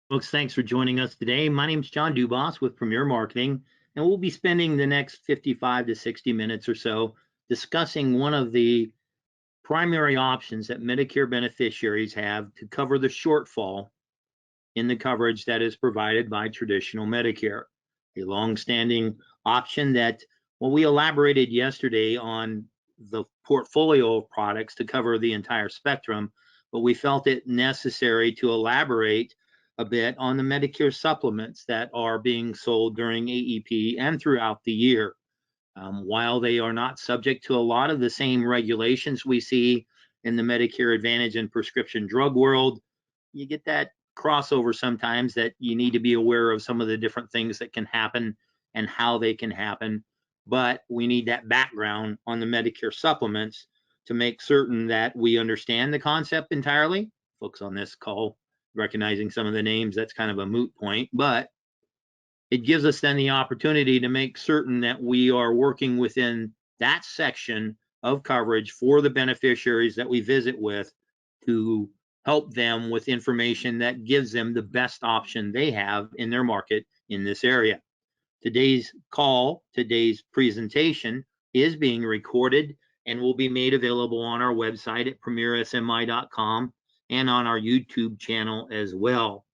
Folks, thanks for joining us today. My name is John Dubas with Premier Marketing, and we'll be spending the next 55 to 60 minutes or so discussing one of the primary options that Medicare beneficiaries have to cover the shortfall in the coverage that is provided by traditional Medicare. A long-standing option that, well, we elaborated yesterday on the portfolio of products to cover the entire spectrum, but we felt it necessary to elaborate a bit on the Medicare supplements that are being sold during AEP and throughout the year. While they are not subject to a lot of the same regulations we see in the Medicare Advantage and prescription drug world, you get that crossover sometimes that you need to be aware of some of the different things that can happen and how they can happen. But we need that background on the Medicare supplements to make certain that we understand the concept entirely. Folks on this call recognizing some of the names, that's kind of a moot point, but it gives us then the opportunity to make certain that we are working within that section of coverage for the beneficiaries that we visit with to help them with information that gives them the best option they have in their market in this area. Today's presentation is being recorded and will be made available on our website at premiersmi.com and on our YouTube channel as well.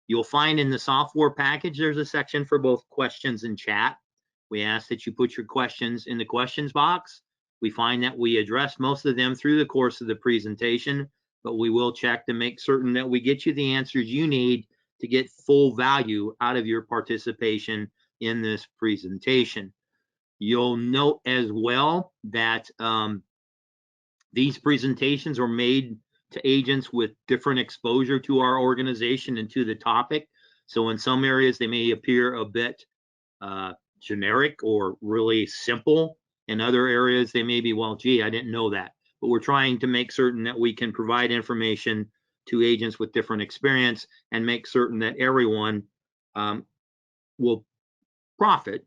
You'll find in the software package, there's a section for both questions and chat. We ask that you put your questions in the questions box. We find that we address most of them through the course of the presentation, but we will check to make certain that we get you the answers you need to get full value out of your participation in this presentation. You'll note as well that these presentations are made to agents with different exposure to our organization and to the topic. So in some areas, they may appear a bit generic or really simple. In other areas, they may be, well, gee, I didn't know that. But we're trying to make certain that we can provide information to agents with different experience and make certain that everyone will profit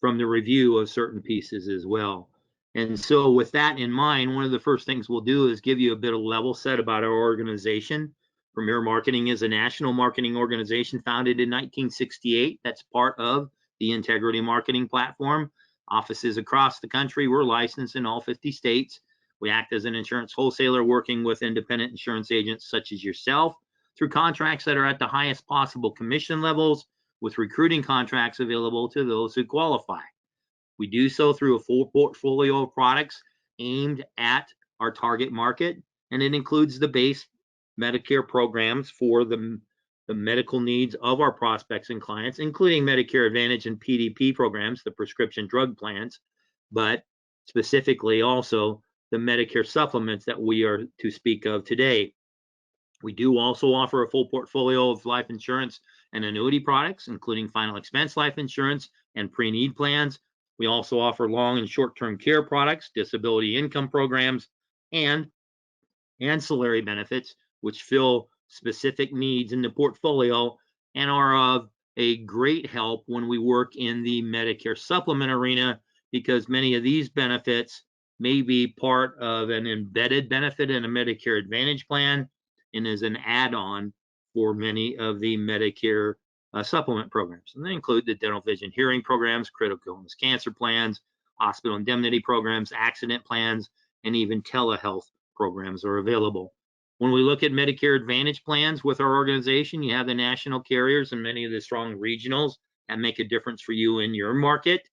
from the review of certain pieces as well. And so with that in mind, one of the first things we'll do is give you a bit of level set about our organization. Premier Marketing is a national marketing organization founded in 1968. That's part of the Integrity Marketing Platform. Offices across the country. We're licensed in all 50 states. We act as an insurance wholesaler working with independent insurance agents such as yourself through contracts that are at the highest possible commission levels, with recruiting contracts available to those who qualify. We do so through a full portfolio of products aimed at our target market, and it includes the base Medicare programs for the medical needs of our prospects and clients, including Medicare Advantage and PDP programs, the prescription drug plans, but specifically also the Medicare supplements that we are to speak of today. We do also offer a full portfolio of life insurance and annuity products, including final expense life insurance and pre-need plans. We also offer long and short-term care products, disability income programs, and ancillary benefits, which fill specific needs in the portfolio and are of a great help when we work in the Medicare supplement arena, because many of these benefits may be part of an embedded benefit in a Medicare Advantage plan and is an add-on for many of the Medicare supplement programs. And they include the dental, vision, hearing programs, critical illness cancer plans, hospital indemnity programs, accident plans, and even telehealth programs are available. When we look at Medicare Advantage plans with our organization, you have the national carriers and many of the strong regionals that make a difference for you in your market.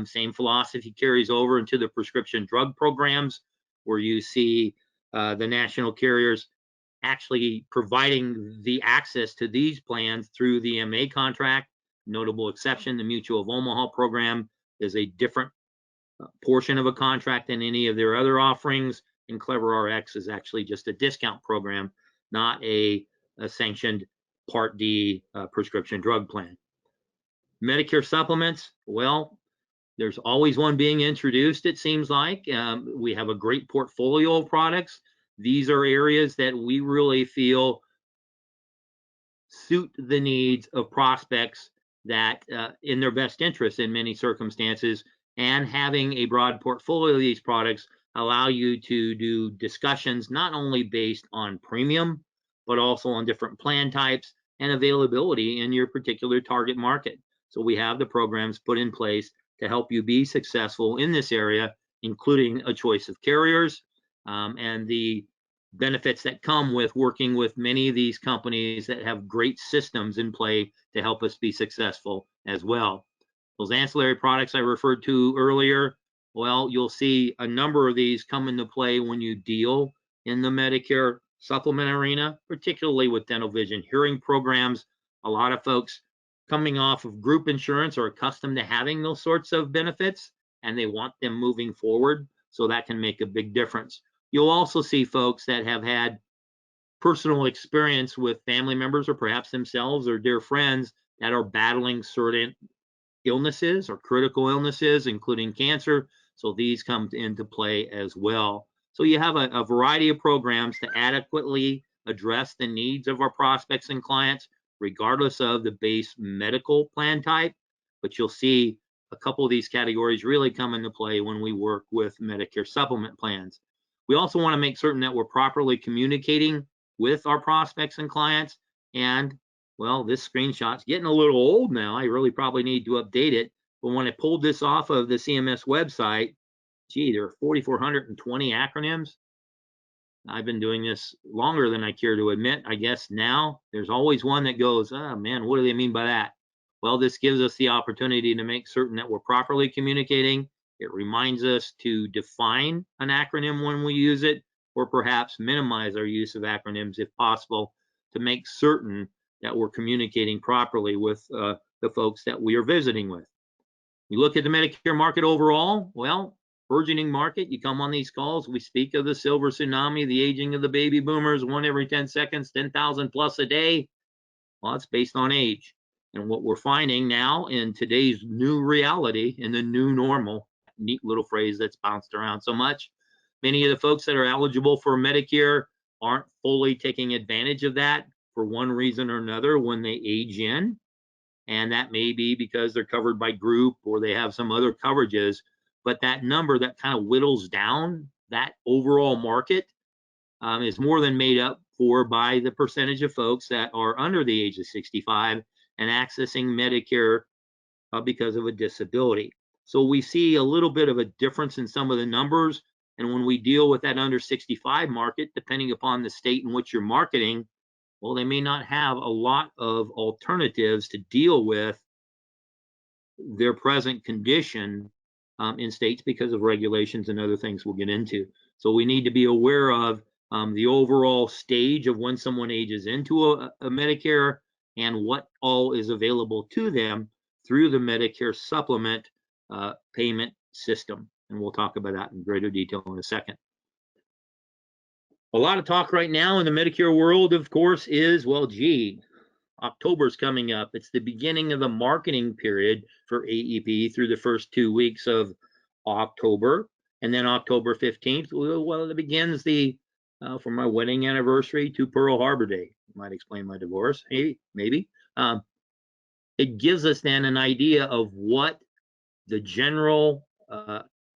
Same philosophy carries over into the prescription drug programs, where you see the national carriers actually providing the access to these plans through the MA contract. Notable exception, the Mutual of Omaha program is a different portion of a contract than any of their other offerings, and Clever RX is actually just a discount program, not a sanctioned Part D prescription drug plan. Medicare supplements, well, there's always one being introduced, it seems like. We have a great portfolio of products. These are areas that we really feel suit the needs of prospects that in their best interest in many circumstances, and having a broad portfolio of these products allow you to do discussions not only based on premium, but also on different plan types and availability in your particular target market. So we have the programs put in place to help you be successful in this area, including a choice of carriers and the benefits that come with working with many of these companies that have great systems in play to help us be successful as well. Those ancillary products I referred to earlier, well, you'll see a number of these come into play when you deal in the Medicare supplement arena, particularly with dental vision hearing programs. A lot of folks coming off of group insurance are accustomed to having those sorts of benefits, and they want them moving forward, so that can make a big difference. You'll also see folks that have had personal experience with family members or perhaps themselves or dear friends that are battling certain illnesses or critical illnesses, including cancer. So these come into play as well. So you have a variety of programs to adequately address the needs of our prospects and clients, regardless of the base medical plan type. But you'll see a couple of these categories really come into play when we work with Medicare supplement plans. We also want to make certain that we're properly communicating with our prospects and clients. And well, this screenshot's getting a little old now. I really probably need to update it. But when I pulled this off of the CMS website, gee, there are 4,420 acronyms. I've been doing this longer than I care to admit. I guess now there's always one that goes, oh man, what do they mean by that? Well, this gives us the opportunity to make certain that we're properly communicating. It reminds us to define an acronym when we use it, or perhaps minimize our use of acronyms if possible, to make certain that we're communicating properly with the folks that we are visiting with. You look at the Medicare market overall, well, burgeoning market. You come on these calls, we speak of the silver tsunami, the aging of the baby boomers, 1 every 10 seconds, 10,000 plus a day. Well, it's based on age. And what we're finding now in today's new reality, in the new normal, neat little phrase that's bounced around so much, many of the folks that are eligible for Medicare aren't fully taking advantage of that for one reason or another when they age in. And that may be because they're covered by group or they have some other coverages. But that number that kind of whittles down that overall market is more than made up for by the percentage of folks that are under the age of 65 and accessing Medicare because of a disability. So we see a little bit of a difference in some of the numbers. And when we deal with that under 65 market, depending upon the state in which you're marketing, well, they may not have a lot of alternatives to deal with their present condition in states because of regulations and other things we'll get into. So we need to be aware of the overall stage of when someone ages into a Medicare and what all is available to them through the Medicare supplement payment system. And we'll talk about that in greater detail in a second. A lot of talk right now in the Medicare world, of course, is, well, gee, October's coming up. It's the beginning of the marketing period for AEP through the first 2 weeks of October. And then October 15th, well, it begins the, from my wedding anniversary to Pearl Harbor Day. Might explain my divorce, maybe. It gives us then an idea of what the general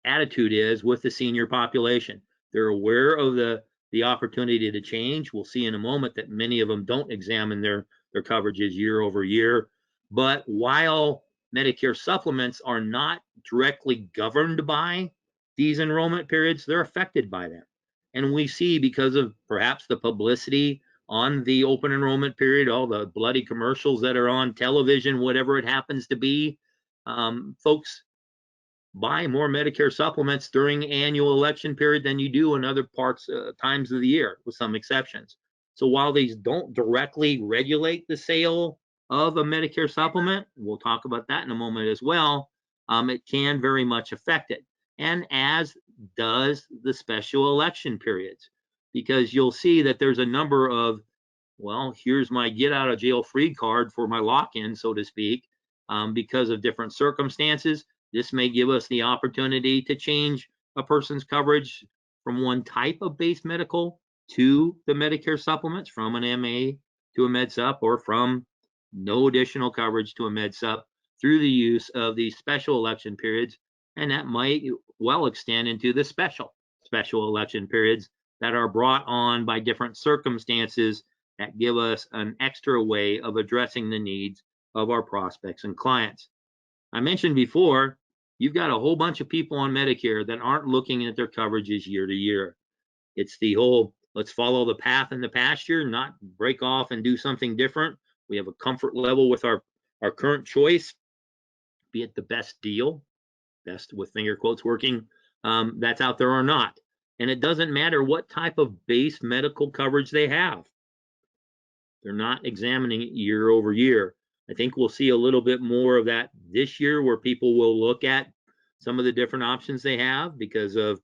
attitude is with the senior population. They're aware of the opportunity to change. We'll see in a moment that many of them don't examine their coverages year over year. But while Medicare supplements are not directly governed by these enrollment periods, they're affected by them. And we see, because of perhaps the publicity on the open enrollment period, all the bloody commercials that are on television, whatever it happens to be, folks buy more Medicare supplements during annual election period than you do in other parts times of the year, with some exceptions. So while these don't directly regulate the sale of a Medicare supplement, we'll talk about that in a moment as well, it can very much affect it. And as does the special election periods, because you'll see that there's a number of, well, here's my get out of jail free card for my lock-in, so to speak, because of different circumstances. This may give us the opportunity to change a person's coverage from one type of base medical to the Medicare supplements, from an MA to a MedSup, or from no additional coverage to a MedSup through the use of these special election periods. And that might well extend into the special election periods that are brought on by different circumstances that give us an extra way of addressing the needs of our prospects and clients. I mentioned before, you've got a whole bunch of people on Medicare that aren't looking at their coverages year to year. It's the whole, let's follow the path in the pasture, not break off and do something different. We have a comfort level with our current choice, be it the best deal, best with finger quotes working, that's out there or not. And it doesn't matter what type of base medical coverage they have. They're not examining it year over year. I think we'll see a little bit more of that this year, where people will look at some of the different options they have because of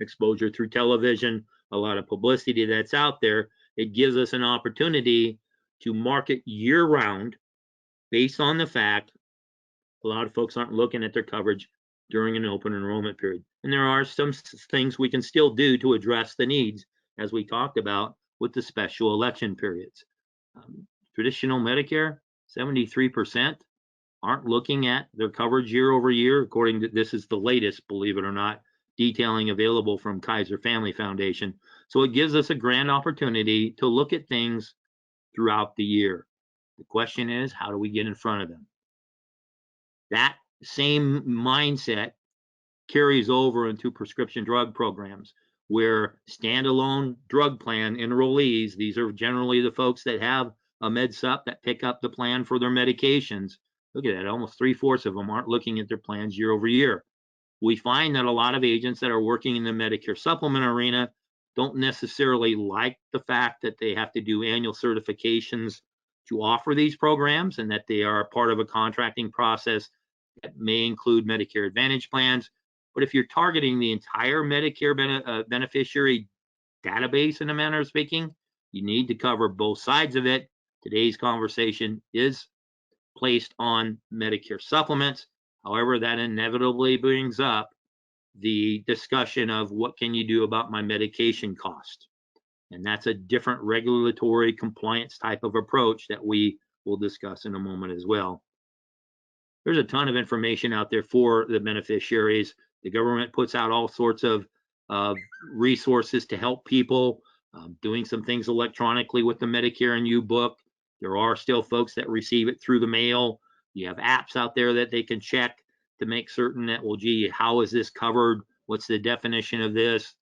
exposure through television, a lot of publicity that's out there. It gives us an opportunity to market year round based on the fact a lot of folks aren't looking at their coverage during an open enrollment period. And there are some things we can still do to address the needs, as we talked about with the special election periods. Traditional Medicare, 73% aren't looking at their coverage year over year, according to, this is the latest, believe it or not, detailing available from Kaiser Family Foundation. So it gives us a grand opportunity to look at things throughout the year. The question is, how do we get in front of them? That same mindset carries over into prescription drug programs, where standalone drug plan enrollees, these are generally the folks that have a med sup that pick up the plan for their medications. Look at that, almost 3/4 of them aren't looking at their plans year over year. We find that a lot of agents that are working in the Medicare supplement arena don't necessarily like the fact that they have to do annual certifications to offer these programs, and that they are part of a contracting process that may include Medicare Advantage plans. But if you're targeting the entire Medicare beneficiary database, in a manner of speaking, you need to cover both sides of it. Today's conversation is placed on Medicare supplements. However, that inevitably brings up the discussion of what can you do about my medication cost? And that's a different regulatory compliance type of approach that we will discuss in a moment as well. There's a ton of information out there for the beneficiaries. The government puts out all sorts of resources to help people, doing some things electronically with the Medicare and You book. There are still folks that receive it through the mail. You have apps out there that they can check to make certain that, well, gee, how is this covered? What's the definition of this?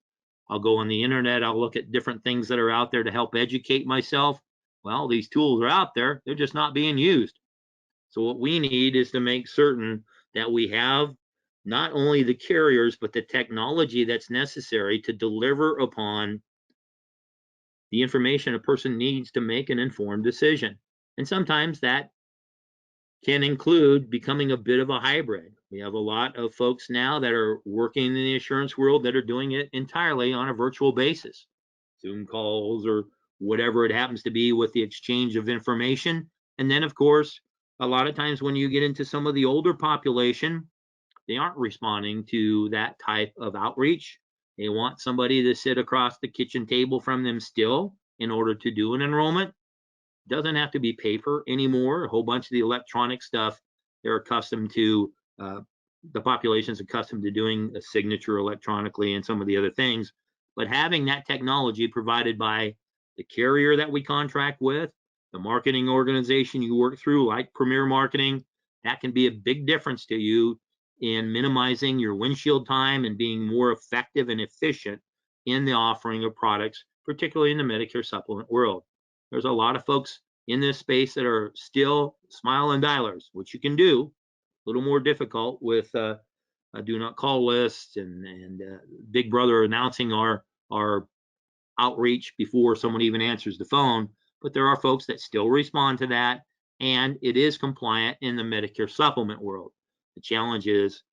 I'll go on the internet. I'll look at different things that are out there to help educate myself. Well, these tools are out there. They're just not being used. So what we need is to make certain that we have not only the carriers, but the technology that's necessary to deliver upon the information a person needs to make an informed decision. And sometimes that can include becoming a bit of a hybrid. We have a lot of folks now that are working in the insurance world that are doing it entirely on a virtual basis, Zoom calls or whatever it happens to be, with the exchange of information. And then, of course, a lot of times when you get into some of the older population, they aren't responding to that type of outreach. They want somebody to sit across the kitchen table from them still in order to do an enrollment. It doesn't have to be paper anymore. A whole bunch of the electronic stuff, they're accustomed to, the population's accustomed to doing a signature electronically and some of the other things. But having that technology provided by the carrier that we contract with, the marketing organization you work through, like Premier Marketing, that can be a big difference to you in minimizing your windshield time and being more effective and efficient in the offering of products, particularly in the Medicare supplement world. There's a lot of folks in this space that are still smile and dialers, which you can do, a little more difficult with a do not call list and Big Brother announcing our outreach before someone even answers the phone. But there are folks that still respond to that, and it is compliant in the Medicare supplement world. The challenge is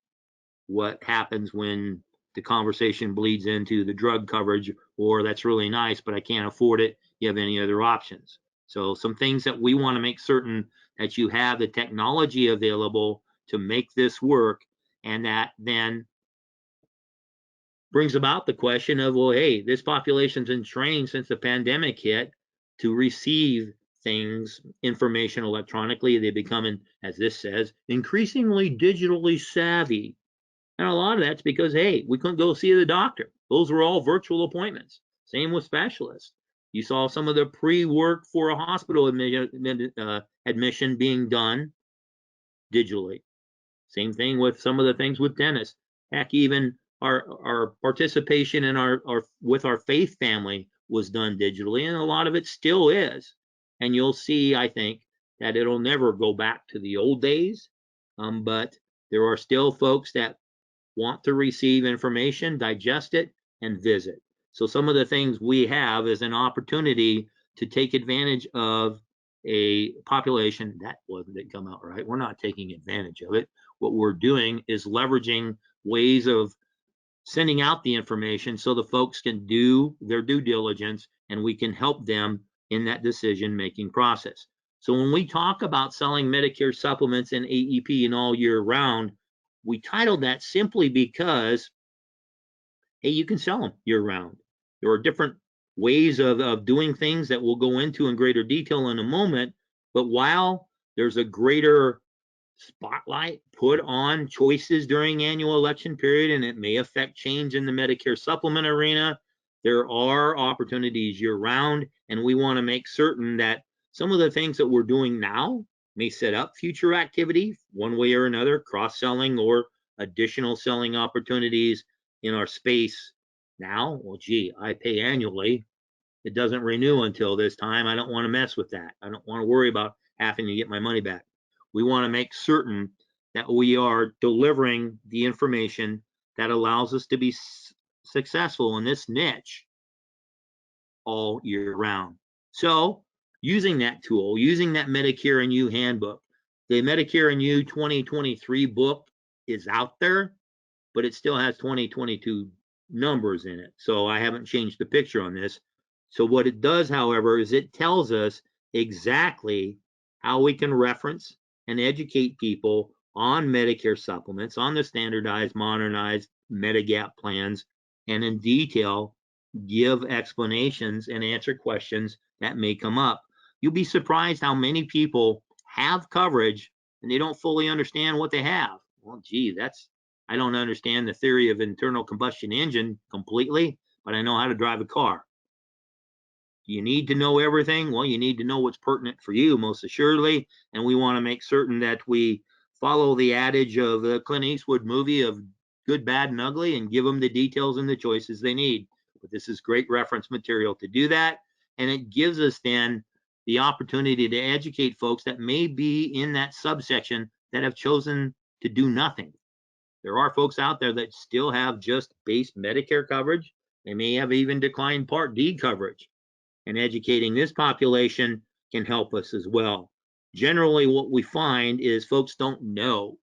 what happens when the conversation bleeds into the drug coverage, or that's really nice, but I can't afford it. You have any other options? So some things that we want to make certain that you have the technology available to make this work, and that then brings about the question of, well, hey, this population's been trained since the pandemic hit to receive things, information electronically. They become, as this says, increasingly digitally savvy. And a lot of that's because, hey, we couldn't go see the doctor. Those were all virtual appointments. Same with specialists. You saw some of the pre-work for a hospital admission being done digitally. Same thing with some of the things with dentists. Heck, even our participation in our with our faith family was done digitally, and a lot of it still is. And you'll see, I think, that it'll never go back to the old days. But there are still folks that want to receive information, digest it, and visit. So some of the things we have is an opportunity to take advantage of a population that didn't come out right. We're not taking advantage of it. What we're doing is leveraging ways of sending out the information so the folks can do their due diligence and we can help them in that decision-making process. So when we talk about selling Medicare supplements and AEP and all year round, we titled that simply because, hey, you can sell them year round. There are different ways of doing things that we'll go into in greater detail in a moment. But while there's a greater spotlight put on choices during annual election period, and it may affect change in the Medicare supplement arena, there are opportunities year round, and we want to make certain that some of the things that we're doing now may set up future activity one way or another, cross-selling or additional selling opportunities in our space now. Well, gee, I pay annually. It doesn't renew until this time. I don't want to mess with that. I don't want to worry about having to get my money back. We want to make certain that we are delivering the information that allows us to be successful in this niche all year round. So using that tool, using that Medicare and You handbook, the Medicare and You 2023 book is out there, but it still has 2022 numbers in it. So I haven't changed the picture on this. So what it does, however, is it tells us exactly how we can reference and educate people on Medicare supplements, on the standardized, modernized Medigap plans, and in detail give explanations and answer questions that may come up. You'll be surprised how many people have coverage and they don't fully understand what they have. Well, gee, I don't understand the theory of internal combustion engine completely, but I know how to drive a car. Do you need to know everything? Well, you need to know what's pertinent for you, most assuredly. And we want to make certain that we follow the adage of the Clint Eastwood movie of good, bad, and ugly and give them the details and the choices they need. But this is great reference material to do that. And it gives us then the opportunity to educate folks that may be in that subsection that have chosen to do nothing. There are folks out there that still have just base Medicare coverage. They may have even declined Part D coverage. And educating this population can help us as well. Generally, what we find is folks don't know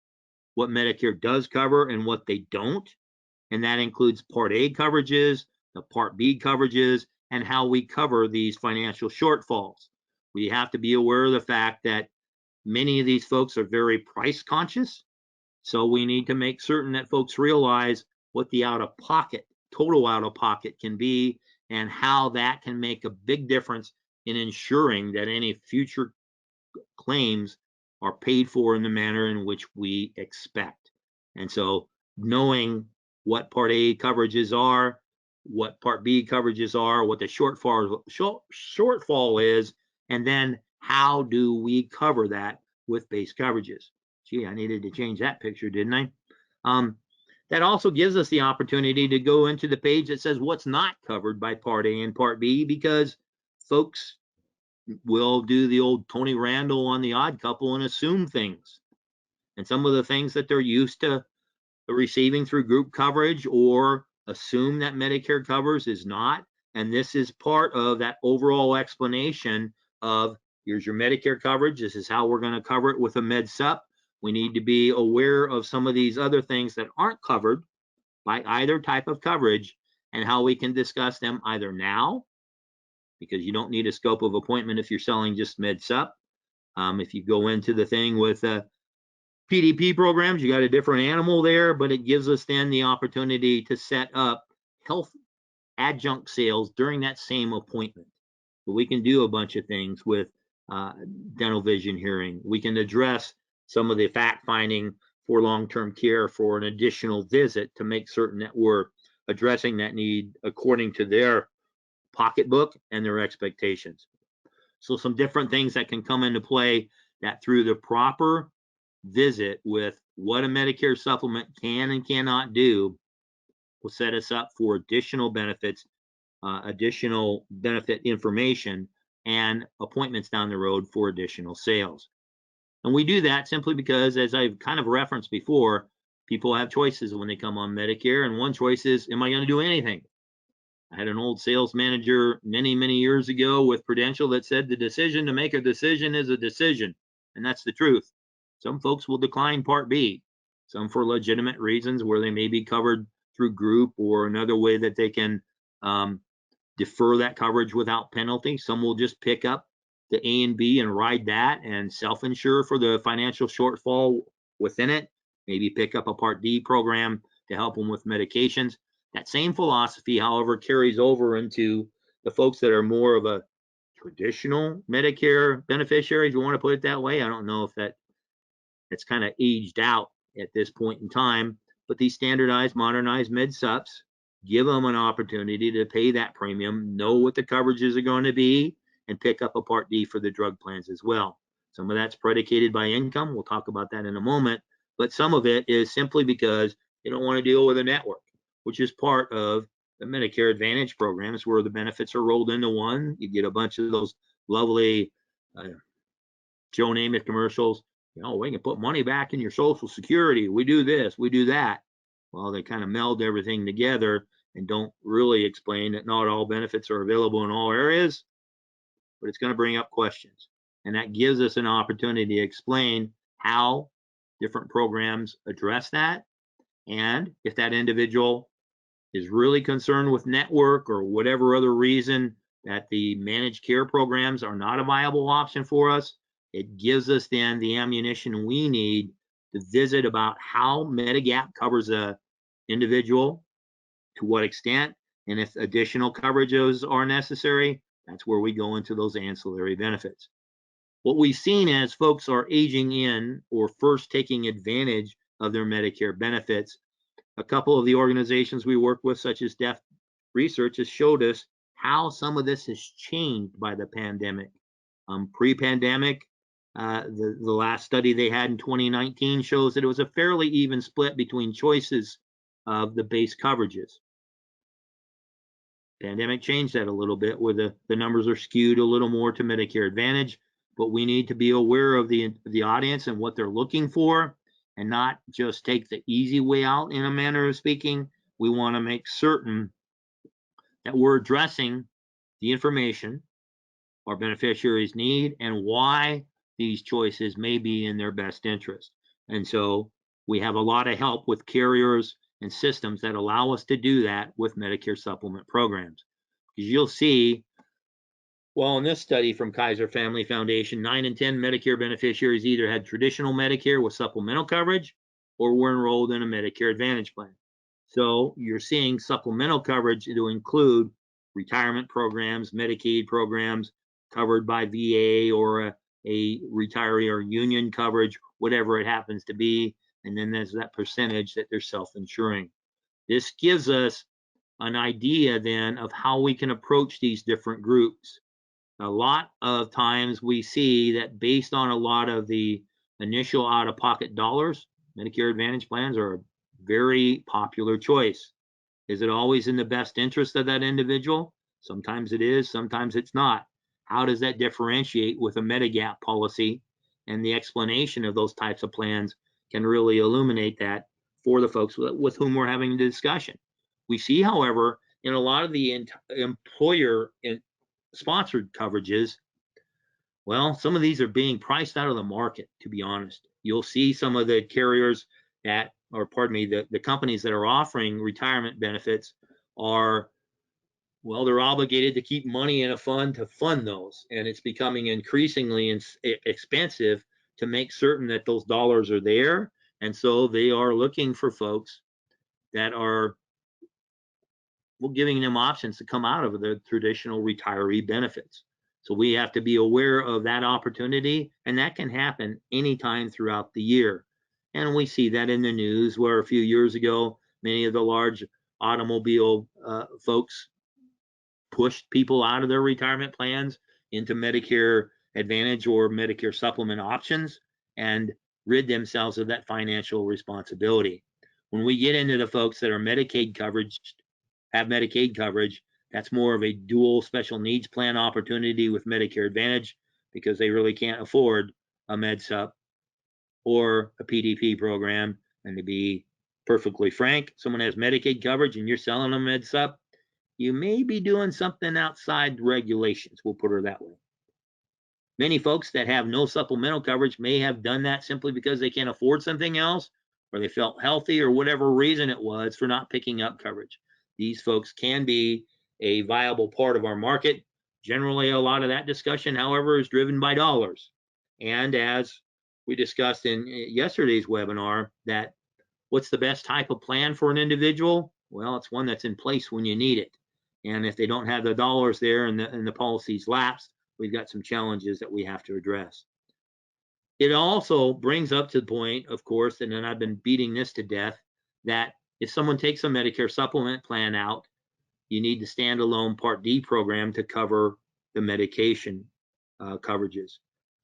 what Medicare does cover and what they don't. And that includes Part A coverages, the Part B coverages, and how we cover these financial shortfalls. We have to be aware of the fact that many of these folks are very price conscious. So we need to make certain that folks realize what the total out of pocket can be, and how that can make a big difference in ensuring that any future claims are paid for in the manner in which we expect. And so knowing what Part A coverages are, what Part B coverages are, what the shortfall is, and then how do we cover that with base coverages. Gee, I needed to change that picture, didn't I? That also gives us the opportunity to go into the page that says what's not covered by Part A and Part B, because folks will do the old Tony Randall on The Odd Couple and assume things. And some of the things that they're used to receiving through group coverage or assume that Medicare covers is not. And this is part of that overall explanation of here's your Medicare coverage. This is how we're going to cover it with a Med Sup. We need to be aware of some of these other things that aren't covered by either type of coverage and how we can discuss them either now, because you don't need a scope of appointment if you're selling just Med Sup. If you go into the thing with PDP programs, you got a different animal there, but it gives us then the opportunity to set up health adjunct sales during that same appointment. But we can do a bunch of things with dental vision hearing. We can address some of the fact finding for long-term care for an additional visit to make certain that we're addressing that need according to their pocketbook and their expectations. So some different things that can come into play that through the proper visit with what a Medicare supplement can and cannot do will set us up for additional benefits, additional benefit information, and appointments down the road for additional sales. And we do that simply because, as I've kind of referenced before, people have choices when they come on Medicare, and one choice is, am I going to do anything? I had an old sales manager many, many years ago with Prudential that said the decision to make a decision is a decision, and that's the truth. Some folks will decline Part B, some for legitimate reasons where they may be covered through group or another way that they can defer that coverage without penalty. Some will just pick up the A and B and ride that and self-insure for the financial shortfall within it, maybe pick up a Part D program to help them with medications. That same philosophy, however, carries over into the folks that are more of a traditional Medicare beneficiary, if you want to put it that way. I don't know if it's kind of aged out at this point in time, but these standardized, modernized med sups give them an opportunity to pay that premium, know what the coverages are going to be, and pick up a Part D for the drug plans as well. Some of that's predicated by income. We'll talk about that in a moment, but some of it is simply because they don't want to deal with a network, which is part of the Medicare Advantage programs where the benefits are rolled into one. You get a bunch of those lovely Joe Namath commercials. You know, we can put money back in your Social Security. We do this, we do that. Well, they kind of meld everything together and don't really explain that not all benefits are available in all areas, but it's going to bring up questions. And that gives us an opportunity to explain how different programs address that. And if that individual is really concerned with network or whatever other reason that the managed care programs are not a viable option for us, it gives us then the ammunition we need to visit about how Medigap covers a individual, to what extent, and if additional coverages are necessary, that's where we go into those ancillary benefits. What we've seen as folks are aging in or first taking advantage of their Medicare benefits, a couple of the organizations we work with, such as Deaf Research, has showed us how some of this has changed by the pandemic. Pre-pandemic, the last study they had in 2019 shows that it was a fairly even split between choices of the base coverages. Pandemic changed that a little bit, where the numbers are skewed a little more to Medicare Advantage, but we need to be aware of the audience and what they're looking for, and not just take the easy way out in a manner of speaking. We want to make certain that we're addressing the information our beneficiaries need and why these choices may be in their best interest. And so we have a lot of help with carriers and systems that allow us to do that with Medicare supplement programs. Because you'll see, well, in this study from Kaiser Family Foundation, 9 in 10 Medicare beneficiaries either had traditional Medicare with supplemental coverage or were enrolled in a Medicare Advantage plan. So you're seeing supplemental coverage to include retirement programs, Medicaid programs covered by VA or a retiree or union coverage, whatever it happens to be. And then there's that percentage that they're self-insuring. This gives us an idea then of how we can approach these different groups. A lot of times we see that based on a lot of the initial out-of-pocket dollars, Medicare Advantage plans are a very popular choice. Is it always in the best interest of that individual? Sometimes it is, sometimes it's not. How does that differentiate with a Medigap policy? And the explanation of those types of plans can really illuminate that for the folks with whom we're having the discussion. We see, however, in a lot of the employer sponsored coverages, well, some of these are being priced out of the market, to be honest. You'll see some of the carriers that, or pardon me, the companies that are offering retirement benefits are, well, they're obligated to keep money in a fund to fund those. And it's becoming increasingly expensive to make certain that those dollars are there. And so they are looking for folks that are, well, giving them options to come out of the traditional retiree benefits. So we have to be aware of that opportunity, and that can happen anytime throughout the year. And we see that in the news, where a few years ago, many of the large automobile folks pushed people out of their retirement plans into Medicare Advantage or Medicare Supplement options and rid themselves of that financial responsibility. When we get into the folks that are Medicaid coverage, have Medicaid coverage, that's more of a dual special needs plan opportunity with Medicare Advantage because they really can't afford a MedSup or a PDP program. And to be perfectly frank, someone has Medicaid coverage and you're selling them MedSup, you may be doing something outside regulations, we'll put it that way. Many folks that have no supplemental coverage may have done that simply because they can't afford something else, or they felt healthy, or whatever reason it was for not picking up coverage. These folks can be a viable part of our market. Generally, a lot of that discussion, however, is driven by dollars. And as we discussed in yesterday's webinar, that what's the best type of plan for an individual? Well, it's one that's in place when you need it. And if they don't have the dollars there and the policy's lapsed, we've got some challenges that we have to address. It also brings up to the point, of course, and then I've been beating this to death, that if someone takes a Medicare supplement plan out, you need the standalone Part D program to cover the medication coverages.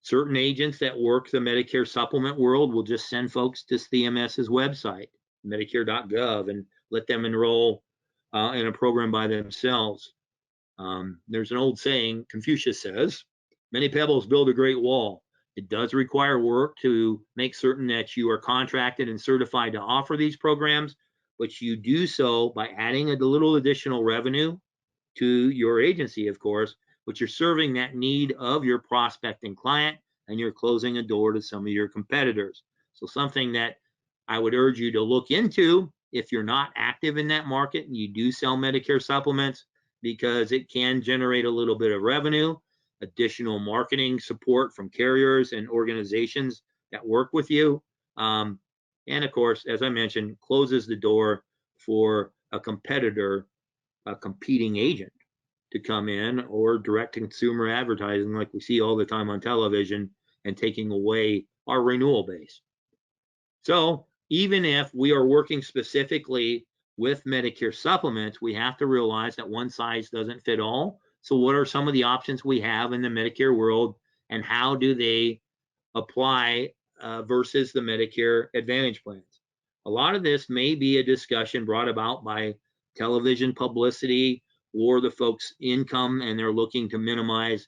Certain agents that work the Medicare supplement world will just send folks to CMS's website, medicare.gov, and let them enroll in a program by themselves. There's an old saying, Confucius says, many pebbles build a great wall. It does require work to make certain that you are contracted and certified to offer these programs, but you do so by adding a little additional revenue to your agency, of course, but you're serving that need of your prospecting client and you're closing a door to some of your competitors. So something that I would urge you to look into if you're not active in that market and you do sell Medicare supplements, because it can generate a little bit of revenue, additional marketing support from carriers and organizations that work with you. And of course, as I mentioned, closes the door for a competitor, a competing agent to come in, or direct consumer advertising like we see all the time on television and taking away our renewal base. So even if we are working specifically with Medicare supplements, we have to realize that one size doesn't fit all. So what are some of the options we have in the Medicare world, and how do they apply versus the Medicare Advantage plans? A lot of this may be a discussion brought about by television publicity or the folks' income, and they're looking to minimize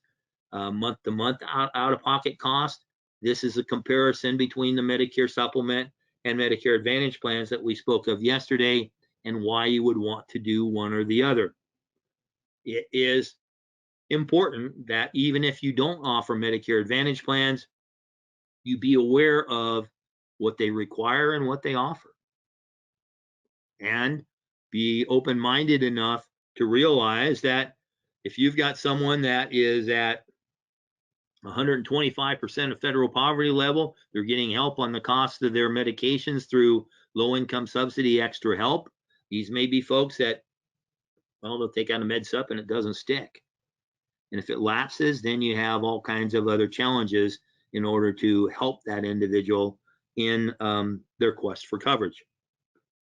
month-to-month out-of-pocket cost. This is a comparison between the Medicare supplement and Medicare Advantage plans that we spoke of yesterday, and why you would want to do one or the other. It is important that even if you don't offer Medicare Advantage plans, you be aware of what they require and what they offer, and be open-minded enough to realize that if you've got someone that is at 125% of federal poverty level, they're getting help on the cost of their medications through low-income subsidy extra help. These may be folks that, well, they'll take out a MedSup and it doesn't stick. And if it lapses, then you have all kinds of other challenges in order to help that individual in their quest for coverage.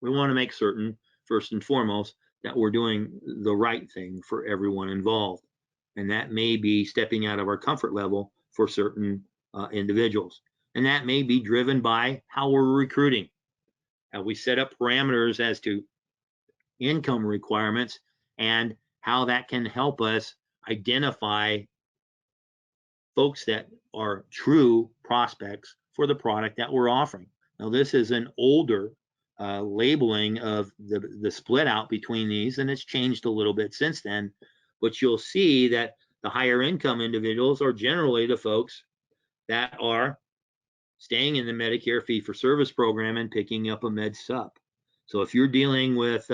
We want to make certain, first and foremost, that we're doing the right thing for everyone involved. And that may be stepping out of our comfort level for certain individuals. And that may be driven by how we're recruiting. We set up parameters as to income requirements and how that can help us identify folks that are true prospects for the product that we're offering. Now, this is an older labeling of the split out between these, and it's changed a little bit since then, but you'll see that the higher income individuals are generally the folks that are staying in the Medicare fee-for-service program and picking up a MedSup. So if you're dealing with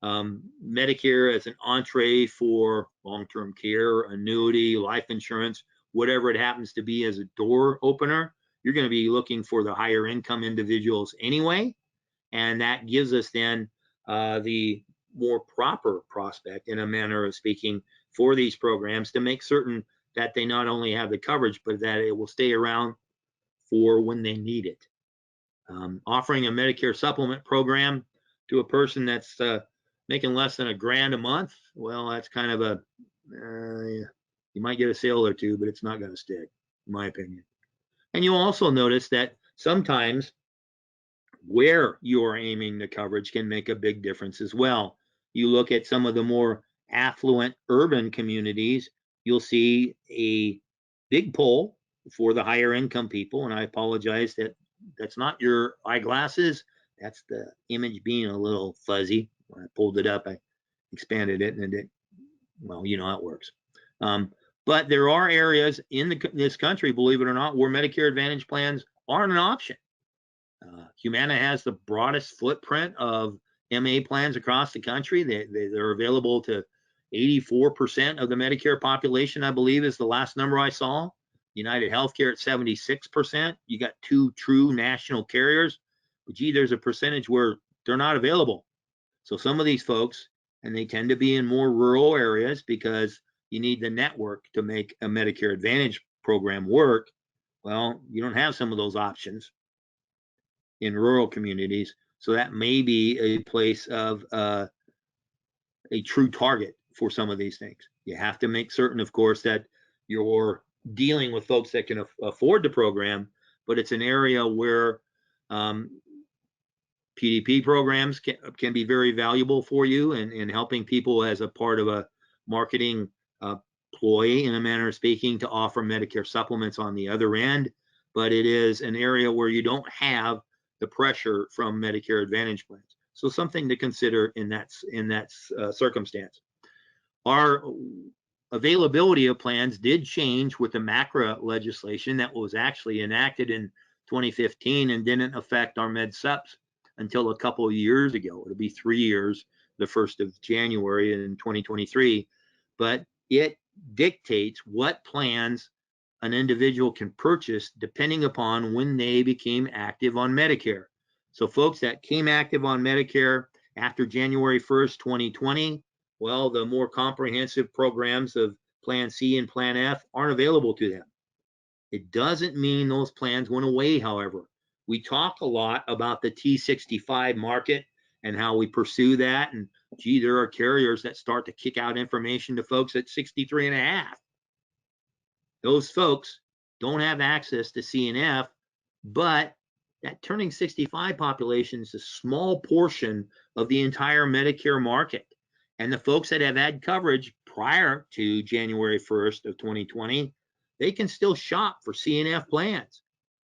Medicare as an entree for long-term care, annuity, life insurance, whatever it happens to be as a door opener, you're going to be looking for the higher income individuals anyway. And that gives us then the more proper prospect, in a manner of speaking, for these programs to make certain that they not only have the coverage, but that it will stay around for when they need it. Offering a Medicare supplement program to a person that's making less than $1,000 a month, well, that's kind of a, you might get a sale or two, but it's not going to stick, in my opinion. And you'll also notice that sometimes where you're aiming the coverage can make a big difference as well. You look at some of the more affluent urban communities, you'll see a big pull for the higher income people. And I apologize that that's not your eyeglasses. That's the image being a little fuzzy. When I pulled it up, I expanded it, and it, well, you know how it works. But there are areas in this country, believe it or not, where Medicare Advantage plans aren't an option. Humana has the broadest footprint of MA plans across the country. They're available to 84% of the Medicare population, I believe, is the last number I saw. United Healthcare at 76%. You got 2 true national carriers. But gee, there's a percentage where they're not available. So some of these folks, and they tend to be in more rural areas because you need the network to make a Medicare Advantage program work. Well, you don't have some of those options in rural communities. So that may be a place of a true target for some of these things. You have to make certain, of course, that you're dealing with folks that can afford the program, but it's an area where PDP programs can be very valuable for you in helping people as a part of a marketing ploy, in a manner of speaking, to offer Medicare supplements on the other end. But it is an area where you don't have the pressure from Medicare Advantage plans. So something to consider in that circumstance. Our availability of plans did change with the MACRA legislation that was actually enacted in 2015 and didn't affect our Med Sups until a couple of years ago. It'll be 3 years, the 1st of January in 2023. But it dictates what plans an individual can purchase depending upon when they became active on Medicare. So folks that came active on Medicare after January 1st, 2020, well, the more comprehensive programs of Plan C and Plan F aren't available to them. It doesn't mean those plans went away, however. We talk a lot about the T65 market and how we pursue that. And gee, there are carriers that start to kick out information to folks at 63 and a half. Those folks don't have access to CNF, but that turning 65 population is a small portion of the entire Medicare market. And the folks that have had coverage prior to January 1st of 2020, they can still shop for CNF plans.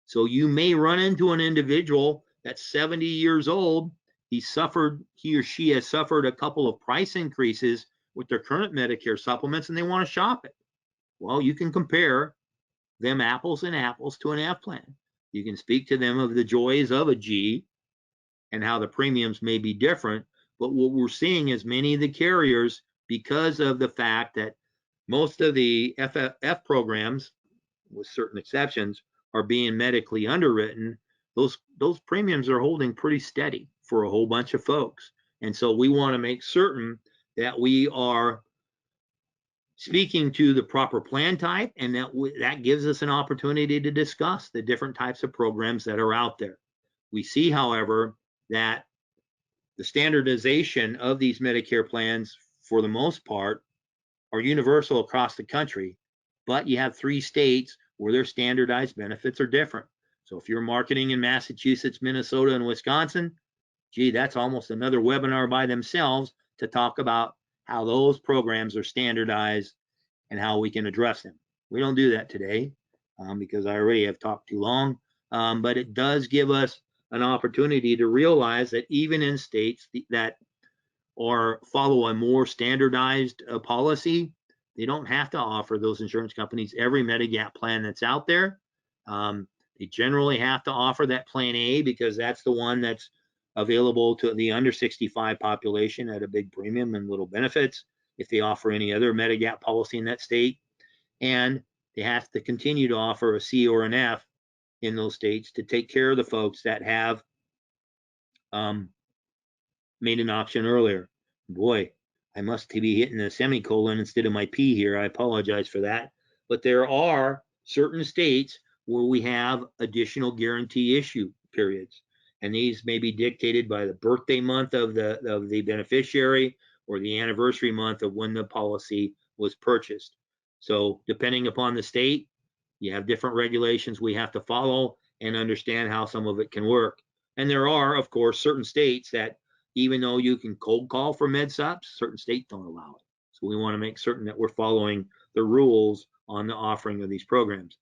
So you may run into an individual that's 70 years old. He or she has suffered a couple of price increases with their current Medicare supplements, and they want to shop it. Well, you can compare them apples and apples to an F plan. You can speak to them of the joys of a G and how the premiums may be different. But what we're seeing is many of the carriers, because of the fact that most of the FF programs, with certain exceptions, are being medically underwritten, those premiums are holding pretty steady for a whole bunch of folks. And so we want to make certain that we are speaking to the proper plan type, and that gives us an opportunity to discuss the different types of programs that are out there. We see, however, that the standardization of these Medicare plans, for the most part, are universal across the country, but you have 3 states where their standardized benefits are different. So if you're marketing in Massachusetts, Minnesota, and Wisconsin, gee, that's almost another webinar by themselves to talk about how those programs are standardized and how we can address them. We don't do that today because I already have talked too long, but it does give us an opportunity to realize that even in states that follow a more standardized policy, they don't have to offer those insurance companies every Medigap plan that's out there. They generally have to offer that Plan A because that's the one that's available to the under 65 population at a big premium and little benefits if they offer any other Medigap policy in that state. And they have to continue to offer a C or an F in those states to take care of the folks that have made an option earlier. Boy, I must be hitting a semicolon instead of my P here. I apologize for that. But there are certain states where we have additional guarantee issue periods. and these may be dictated by the birthday month of the beneficiary or the anniversary month of when the policy was purchased. So depending upon the state, you have different regulations we have to follow and understand how some of it can work. And there are, of course, certain states that even though you can cold call for MedSups, certain states don't allow it. So we want to make certain that we're following the rules on the offering of these programs.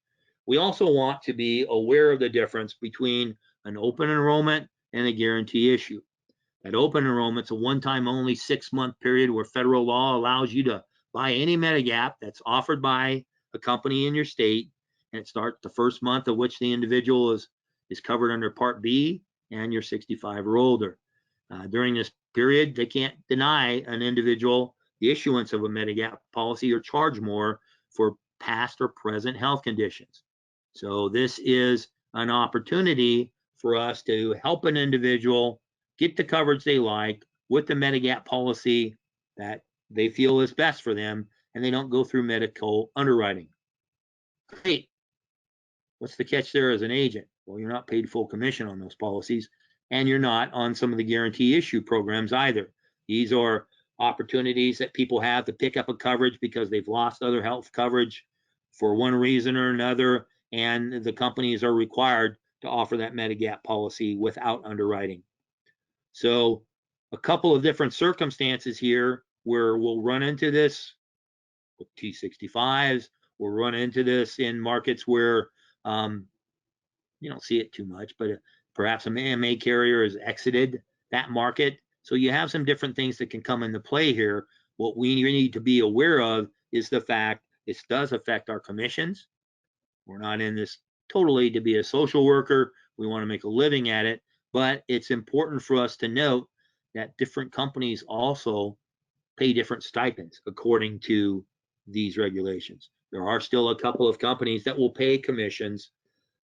We also want to be aware of the difference between an open enrollment and a guarantee issue. That open enrollment's a one-time only 6-month period where federal law allows you to buy any Medigap that's offered by a company in your state, and it starts the first month of which the individual is covered under Part B and you're 65 or older. During this period, they can't deny an individual the issuance of a Medigap policy or charge more for past or present health conditions. So this is an opportunity for us to help an individual get the coverage they like with the Medigap policy that they feel is best for them, and they don't go through medical underwriting. Great. What's the catch there as an agent? Well, you're not paid full commission on those policies, and you're not on some of the guarantee issue programs either. These are opportunities that people have to pick up a coverage because they've lost other health coverage for one reason or another, and the companies are required to offer that Medigap policy without underwriting. So a couple of different circumstances here where we'll run into this with T65s. We'll run into this in markets where you don't see it too much, but perhaps an AMA carrier has exited that market. So you have some different things that can come into play here. What we need to be aware of is the fact this does affect our commissions. We're not in this totally to be a social worker. We want to make a living at it, but it's important for us to note that different companies also pay different stipends according to these regulations. There are still a couple of companies that will pay commissions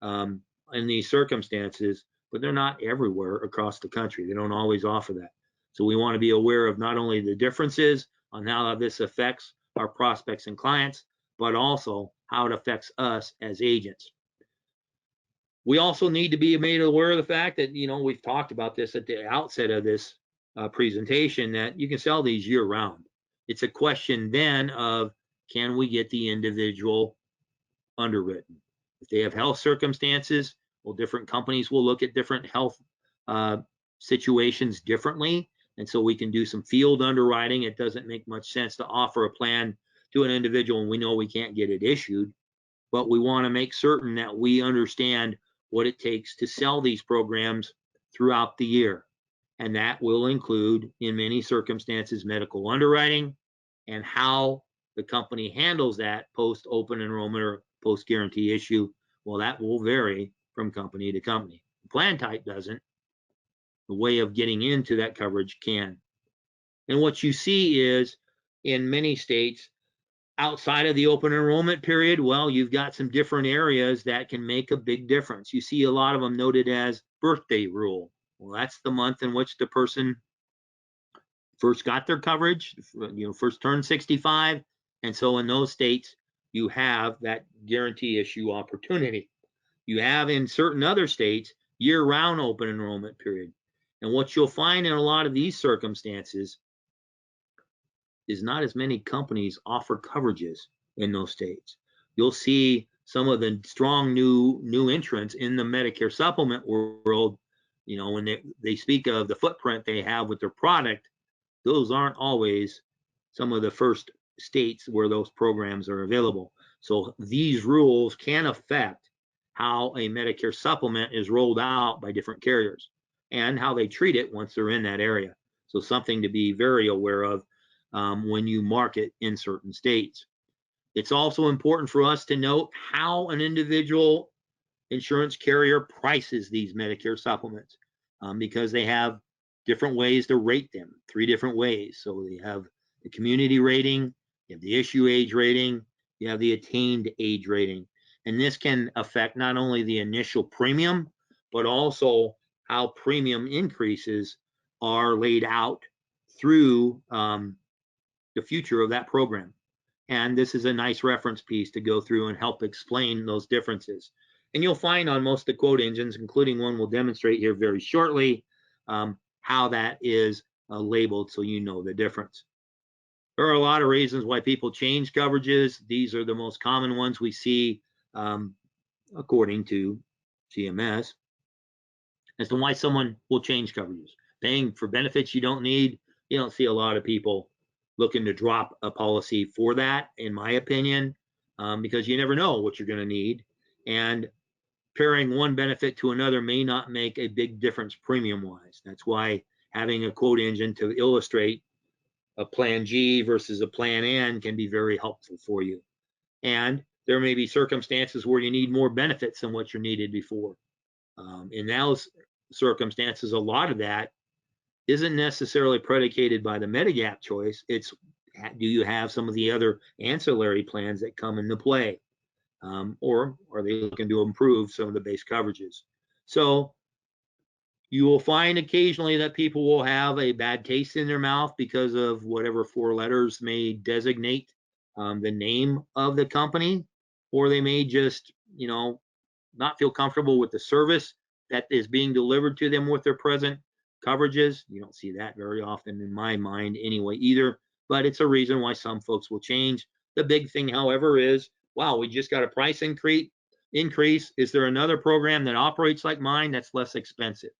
in these circumstances, but they're not everywhere across the country. They don't always offer that. So we want to be aware of not only the differences on how this affects our prospects and clients, but also how it affects us as agents. We also need to be made aware of the fact that, we've talked about this at the outset of this presentation, that you can sell these year round. It's a question then of, can we get the individual underwritten? If they have health circumstances, well, different companies will look at different health situations differently. And so we can do some field underwriting. It doesn't make much sense to offer a plan to an individual and we know we can't get it issued, but we want to make certain that we understand what it takes to sell these programs throughout the year. And that will include, in many circumstances, medical underwriting and how the company handles that post open enrollment or post guarantee issue. Well, that will vary from company to company. The plan type doesn't. The way of getting into that coverage can. And what you see is in many states outside of the open enrollment period, well, you've got some different areas that can make a big difference. You see a lot of them noted as birthday rule. Well, that's the month in which the person first got their coverage, first turned 65. And so in those states, you have that guarantee issue opportunity. You have in certain other states year-round open enrollment period. And what you'll find in a lot of these circumstances is not as many companies offer coverages in those states. You'll see some of the strong new entrants in the Medicare supplement world, when they speak of the footprint they have with their product, those aren't always some of the first states where those programs are available. So these rules can affect how a Medicare supplement is rolled out by different carriers and how they treat it once they're in that area. So something to be very aware of when you market in certain states. It's also important for us to note how an individual insurance carrier prices these Medicare supplements because they have different ways to rate them, 3 different ways. So they have the community rating, you have the issue age rating, you have the attained age rating. And this can affect not only the initial premium, but also how premium increases are laid out through the future of that program. And this is a nice reference piece to go through and help explain those differences. And you'll find on most of the quote engines, including one we'll demonstrate here very shortly, how that is labeled so you know the difference. There are a lot of reasons why people change coverages. These are the most common ones we see according to CMS as to why someone will change coverages. Paying for benefits you don't need. You don't see a lot of people looking to drop a policy for that, in my opinion, because you never know what you're going to need. And pairing one benefit to another may not make a big difference premium wise. That's why having a quote engine to illustrate a plan G versus a plan N can be very helpful for you. And there may be circumstances where you need more benefits than what you needed before. In those circumstances, a lot of that isn't necessarily predicated by the Medigap choice. It's, do you have some of the other ancillary plans that come into play? Or are they looking to improve some of the base coverages? So you will find occasionally that people will have a bad taste in their mouth because of whatever 4 letters may designate the name of the company, or they may just, not feel comfortable with the service that is being delivered to them with their present coverages. You don't see that very often in my mind anyway either, but it's a reason why some folks will change. The big thing, however, is, wow, we just got a price increase. Is there another program that operates like mine that's less expensive?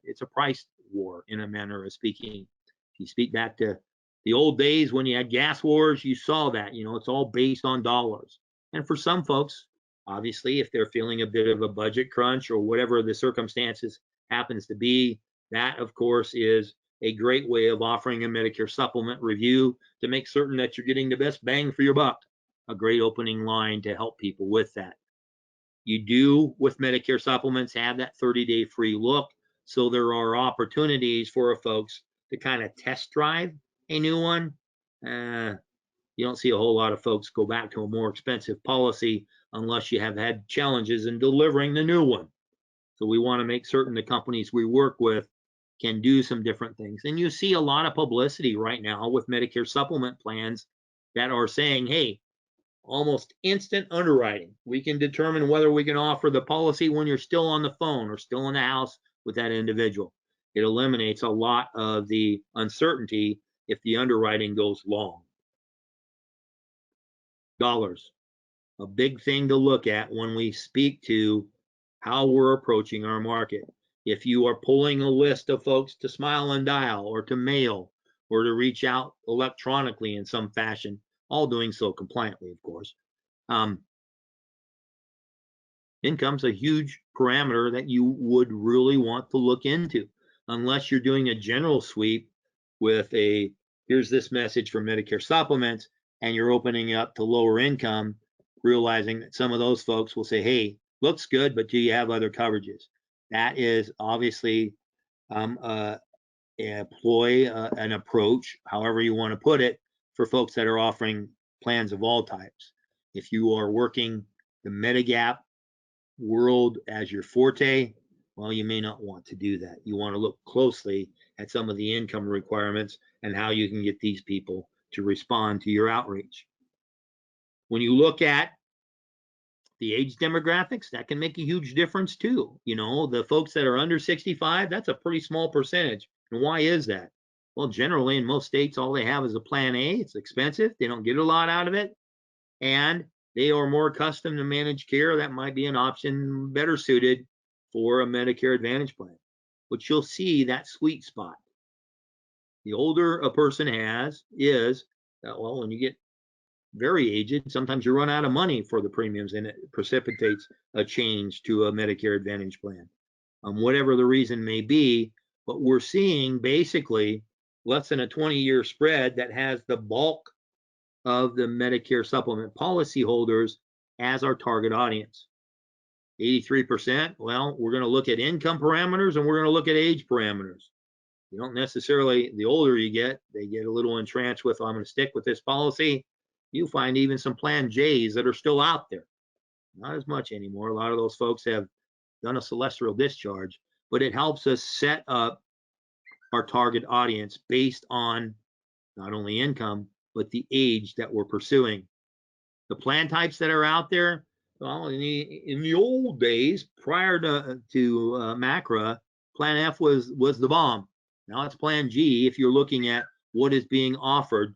It's a price war in a manner of speaking. If you speak back to the old days when you had gas wars, you saw that, it's all based on dollars. And for some folks, obviously, if they're feeling a bit of a budget crunch or whatever the circumstances happens to be, that of course is a great way of offering a Medicare supplement review to make certain that you're getting the best bang for your buck. A great opening line to help people with that. You do, with Medicare supplements, have that 30-day free look. So there are opportunities for folks to kind of test drive a new one. You don't see a whole lot of folks go back to a more expensive policy unless you have had challenges in delivering the new one. So we want to make certain the companies we work with can do some different things. And you see a lot of publicity right now with Medicare supplement plans that are saying, hey, almost instant underwriting. We can determine whether we can offer the policy when you're still on the phone or still in the house with that individual. It eliminates a lot of the uncertainty if the underwriting goes long. Dollars, a big thing to look at when we speak to how we're approaching our market. If you are pulling a list of folks to smile and dial or to mail or to reach out electronically in some fashion, all doing so compliantly, of course, income's a huge parameter that you would really want to look into, unless you're doing a general sweep with a, here's this message for Medicare supplements, and you're opening up to lower income, realizing that some of those folks will say, hey, looks good, but do you have other coverages? That is obviously an approach, however you want to put it, for folks that are offering plans of all types. If you are working the Medigap world as your forte, well, you may not want to do that. You want to look closely at some of the income requirements and how you can get these people to respond to your outreach. When you look at the age demographics, that can make a huge difference too. The folks that are under 65, that's a pretty small percentage. And why is that? Well, generally in most states, all they have is a plan A. It's expensive. They don't get a lot out of it. And they are more accustomed to managed care. That might be an option better suited for a Medicare Advantage plan. But you'll see that sweet spot. The older a person is, well, when you get very aged, sometimes you run out of money for the premiums, and it precipitates a change to a Medicare Advantage plan, whatever the reason may be. But we're seeing basically less than a 20-year spread that has the bulk of the Medicare supplement policyholders as our target audience. 83%, well, we're going to look at income parameters and we're going to look at age parameters. You don't necessarily, the older you get, they get a little entrenched with, I'm going to stick with this policy. You find even some plan J's that are still out there. Not as much anymore. A lot of those folks have done a celestial discharge, but it helps us set up our target audience based on not only income, but the age that we're pursuing. The plan types that are out there, Well, in the old days, prior to MACRA, Plan F was the bomb. Now it's Plan G if you're looking at what is being offered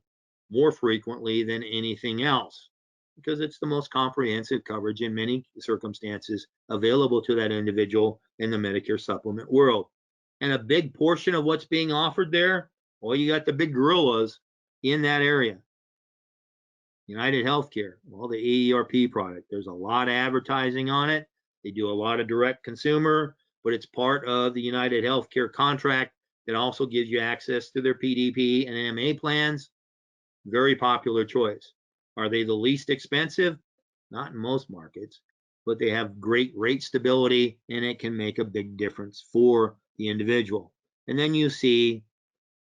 more frequently than anything else, because it's the most comprehensive coverage in many circumstances available to that individual in the Medicare supplement world. And a big portion of what's being offered there, well, you got the big gorillas in that area. United Healthcare, well, the AERP product, there's a lot of advertising on it. They do a lot of direct consumer, but it's part of the United Healthcare contract that also gives you access to their PDP and MA plans. Very popular choice. Are they the least expensive? Not in most markets, but they have great rate stability and it can make a big difference for the individual. And then you see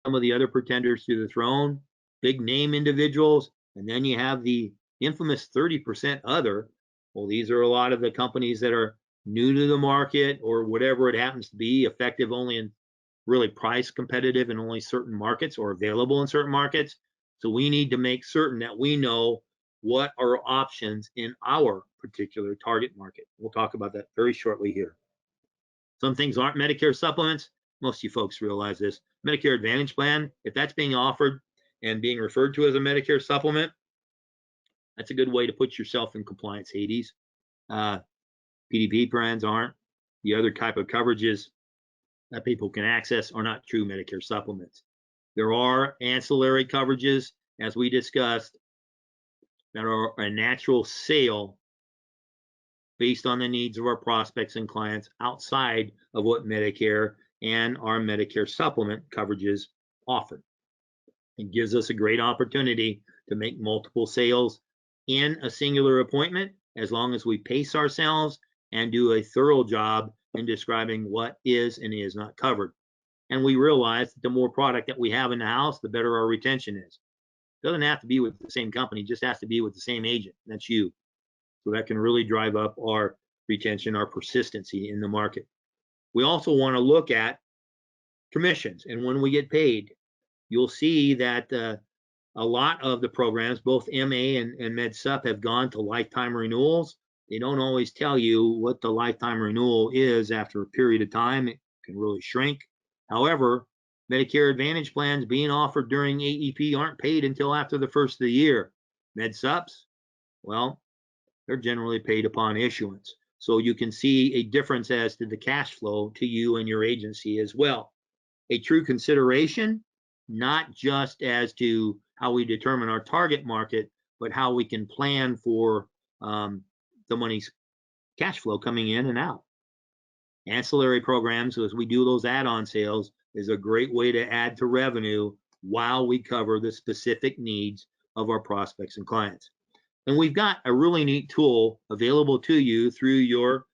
some of the other pretenders to the throne, big name individuals, and then you have the infamous 30% other. Well, these are a lot of the companies that are new to the market or whatever it happens to be, effective only in really price competitive in only certain markets or available in certain markets. So we need to make certain that we know what are options in our particular target market. We'll talk about that very shortly here. Some things aren't Medicare supplements. Most of you folks realize this. Medicare Advantage Plan, if that's being offered and being referred to as a Medicare supplement, that's a good way to put yourself in compliance, Hades. PDP plans aren't. The other type of coverages that people can access are not true Medicare supplements. There are ancillary coverages, as we discussed, that are a natural sale based on the needs of our prospects and clients outside of what Medicare and our Medicare supplement coverages offer. It gives us a great opportunity to make multiple sales in a singular appointment, as long as we pace ourselves and do a thorough job in describing what is and is not covered. And we realize that the more product that we have in the house, the better our retention is. It doesn't have to be with the same company, just has to be with the same agent. That's you. So that can really drive up our retention, our persistency in the market. We also want to look at commissions and when we get paid. You'll see that a lot of the programs, both MA and Med Sup, have gone to lifetime renewals. They don't always tell you what the lifetime renewal is after a period of time. It can really shrink. However, Medicare Advantage plans being offered during AEP aren't paid until after the first of the year. Med Sups, well, they're generally paid upon issuance. So you can see a difference as to the cash flow to you and your agency as well. A true consideration, not just as to how we determine our target market, but how we can plan for the money's cash flow coming in and out. Ancillary programs, as we do those add-on sales, is a great way to add to revenue while we cover the specific needs of our prospects and clients. And we've got a really neat tool available to you through your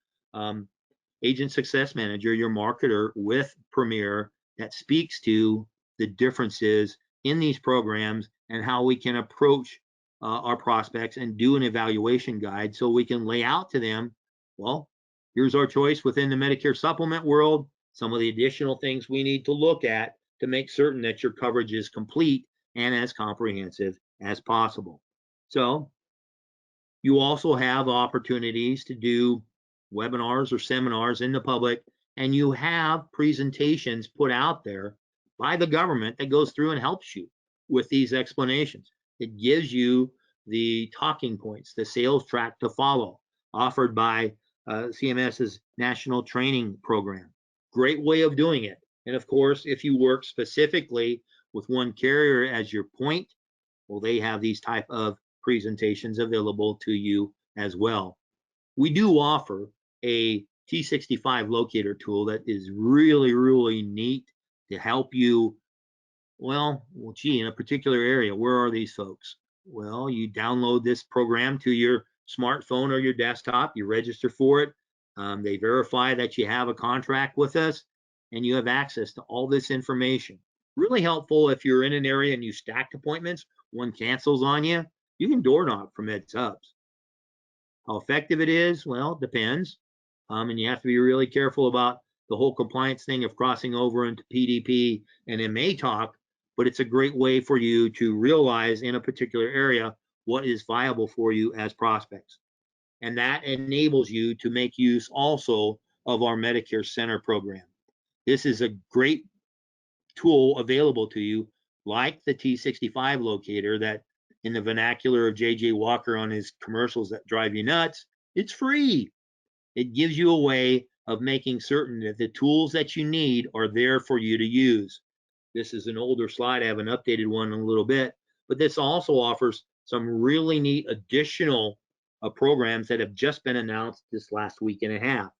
agent success manager, your marketer with Premier, that speaks to the differences in these programs and how we can approach our prospects and do an evaluation guide so we can lay out to them, well, here's our choice within the Medicare supplement world, some of the additional things we need to look at to make certain that your coverage is complete and as comprehensive as possible. So you also have opportunities to do webinars or seminars in the public, and you have presentations put out there by the government that goes through and helps you with these explanations. It gives you the talking points, the sales track to follow, offered by CMS's National Training Program. Great way of doing it. And of course, if you work specifically with one carrier as your point, well, they have these type of presentations available to you as well. We do offer a T65 locator tool that is really, really neat to help you. Well, gee, in a particular area, where are these folks? Well, you download this program to your smartphone or your desktop, you register for it. They verify that you have a contract with us and you have access to all this information. Really helpful if you're in an area and you stacked appointments, one cancels on you, you can door knock from Med Subs. How effective it is, well, it depends. And you have to be really careful about the whole compliance thing of crossing over into PDP and MA talk, but it's a great way for you to realize in a particular area what is viable for you as prospects. and that enables you to make use also of our Medicare Center program. This is a great tool available to you, like the T65 locator that, in the vernacular of J.J. Walker on his commercials that drive you nuts, it's free. It gives you a way of making certain that the tools that you need are there for you to use. This is an older slide. I have an updated one in a little bit, but this also offers some really neat additional programs that have just been announced this last week and a half,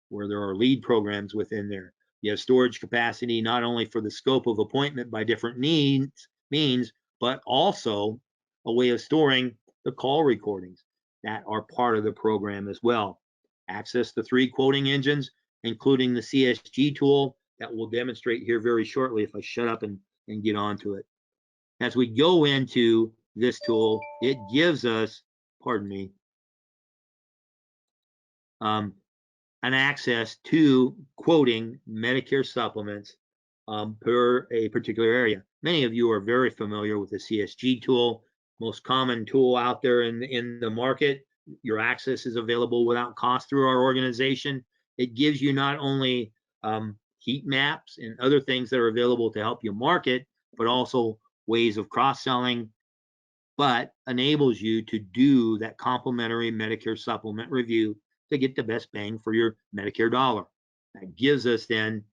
where there are lead programs within there. You have storage capacity not only for the scope of appointment by different means, but also a way of storing the call recordings that are part of the program as well. Access to 3 quoting engines, including the CSG tool that we'll demonstrate here very shortly if I shut up and get onto it. As we go into this tool, it gives us, pardon me, an access to quoting Medicare supplements per a particular area. Many of you are very familiar with the CSG tool, most common tool out there in the market. Your access is available without cost through our organization. It gives you not only heat maps and other things that are available to help you market, but also ways of cross-selling, but enables you to do that complimentary Medicare supplement review to get the best bang for your Medicare dollar. That gives us then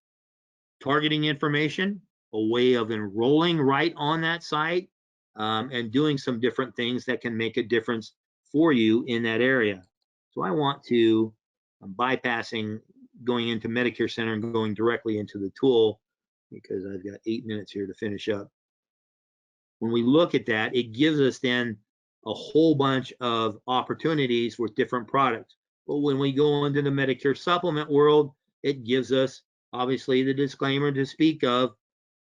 targeting information, a way of enrolling right on that site, and doing some different things that can make a difference for you in that area. So I want to, I'm bypassing going into Medicare Center and going directly into the tool because I've got 8 minutes here to finish up. When we look at that, it gives us then a whole bunch of opportunities with different products. But when we go into the Medicare supplement world, it gives us obviously the disclaimer to speak of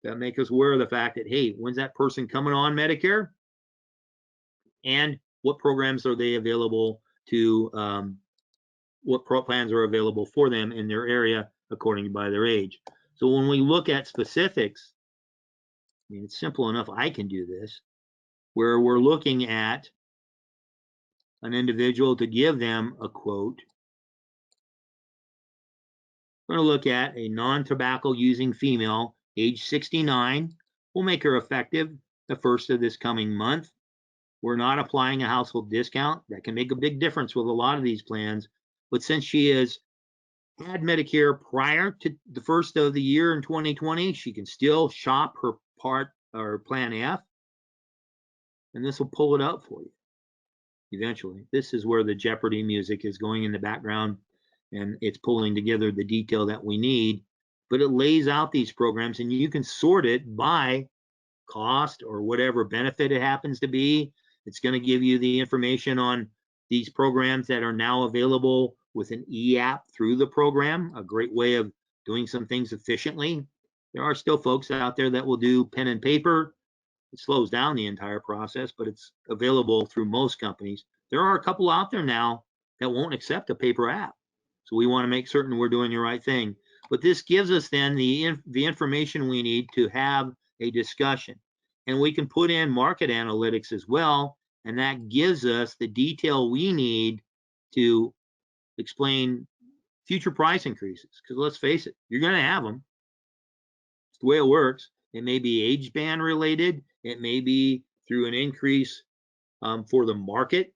that make us aware of the fact that, hey, when's that person coming on Medicare? And what programs are they available to, what plans are available for them in their area according by their age. So when we look at specifics, I mean, it's simple enough. I can do this, where we're looking at an individual to give them a quote. We're going to look at a non-tobacco using female, age 69. We'll make her effective the first of this coming month. We're not applying a household discount. That can make a big difference with a lot of these plans. But since she has had Medicare prior to the first of the year in 2020, she can still shop her part or Plan F, and this will pull it up for you eventually. This is where the Jeopardy music is going in the background, and it's pulling together the detail that we need. But it lays out these programs, and you can sort it by cost or whatever benefit it happens to be. It's going to give you the information on these programs that are now available with an e-app through the program, a great way of doing some things efficiently. There are still folks out there that will do pen and paper. It slows down the entire process, but it's available through most companies. There are a couple out there now that won't accept a paper app. So we want to make certain we're doing the right thing. But this gives us then the information we need to have a discussion. And we can put in market analytics as well, and that gives us the detail we need to explain future price increases. Because let's face it, you're going to have them. It's the way it works. It may be age band related. It may be through an increase for the market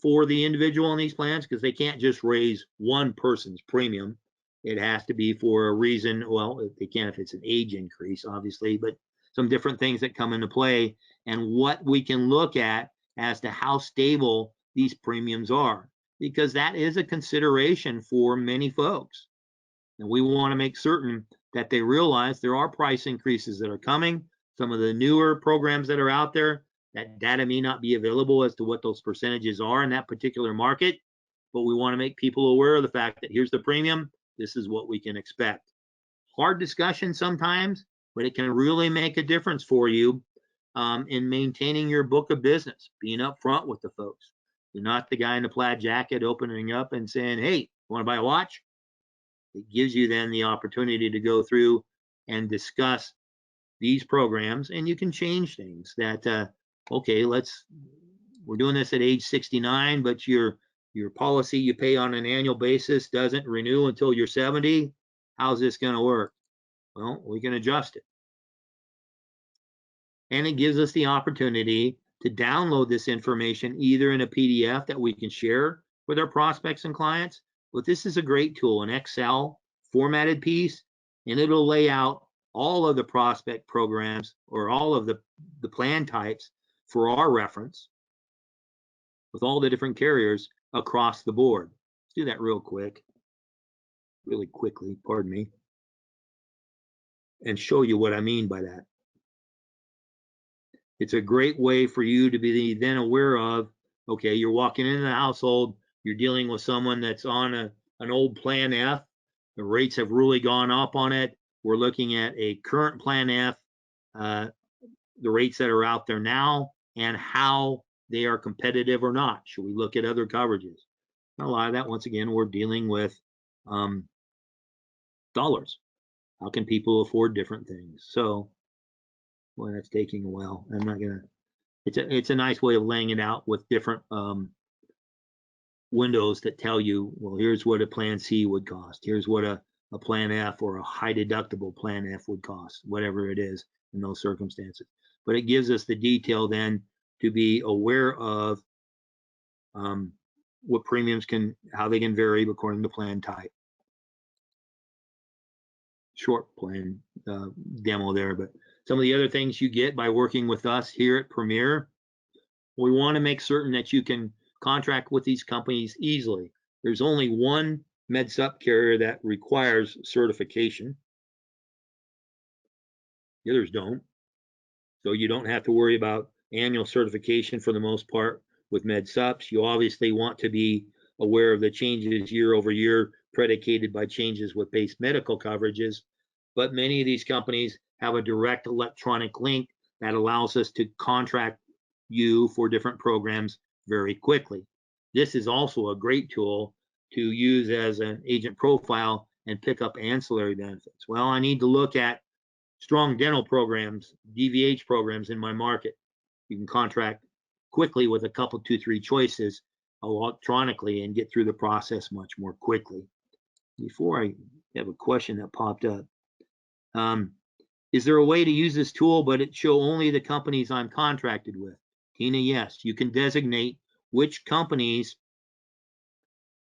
for the individual in these plans, because they can't just raise one person's premium. It has to be for a reason. Well, they can if it's an age increase, obviously, but some different things that come into play, and what we can look at as to how stable these premiums are, because that is a consideration for many folks. And we want to make certain that they realize there are price increases that are coming. Some of the newer programs that are out there, that data may not be available as to what those percentages are in that particular market, but we want to make people aware of the fact that here's the premium, this is what we can expect. Hard discussion sometimes, but it can really make a difference for you in maintaining your book of business, being upfront with the folks. You're not the guy in the plaid jacket opening up and saying, hey, want to buy a watch? It gives you then the opportunity to go through and discuss these programs, and you can change things that, okay, we're doing this at age 69, but you're Your policy you pay on an annual basis doesn't renew until you're 70. How's this going to work? Well, we can adjust it. And it gives us the opportunity to download this information either in a PDF that we can share with our prospects and clients. But this is a great tool, an Excel formatted piece, and it'll lay out all of the prospect programs or all of the plan types for our reference with all the different carriers across the board. Let's do that really quickly, pardon me, and show you what I mean by that. It's a great way for you to be then aware of, okay, you're walking into the household, you're dealing with someone that's on an old Plan F. The rates have really gone up on it. We're looking at a current Plan F, the rates that are out there now, and how they are competitive or not. Should we look at other coverages? A lot of that, once again, we're dealing with dollars. How can people afford different things? So, boy, that's taking a while. I'm not gonna. It's a nice way of laying it out with different windows that tell you, well, here's what a Plan C would cost. Here's what a Plan F or a high deductible Plan F would cost, whatever it is in those circumstances. But it gives us the detail then to be aware of what premiums how they can vary according to plan type. Short plan demo there, but some of the other things you get by working with us here at Premier, we want to make certain that you can contract with these companies easily. There's only one MedSup carrier that requires certification. The others don't. So you don't have to worry about annual certification for the most part with MedSups. You obviously want to be aware of the changes year over year predicated by changes with base medical coverages. But many of these companies have a direct electronic link that allows us to contract you for different programs very quickly. This is also a great tool to use as an agent profile and pick up ancillary benefits. Well, I need to look at strong dental programs, DVH programs in my market. You can contract quickly with a couple, 2, 3 choices electronically and get through the process much more quickly. Before I have a question that popped up. Is there a way to use this tool, but it show only the companies I'm contracted with? Tina, yes. You can designate which companies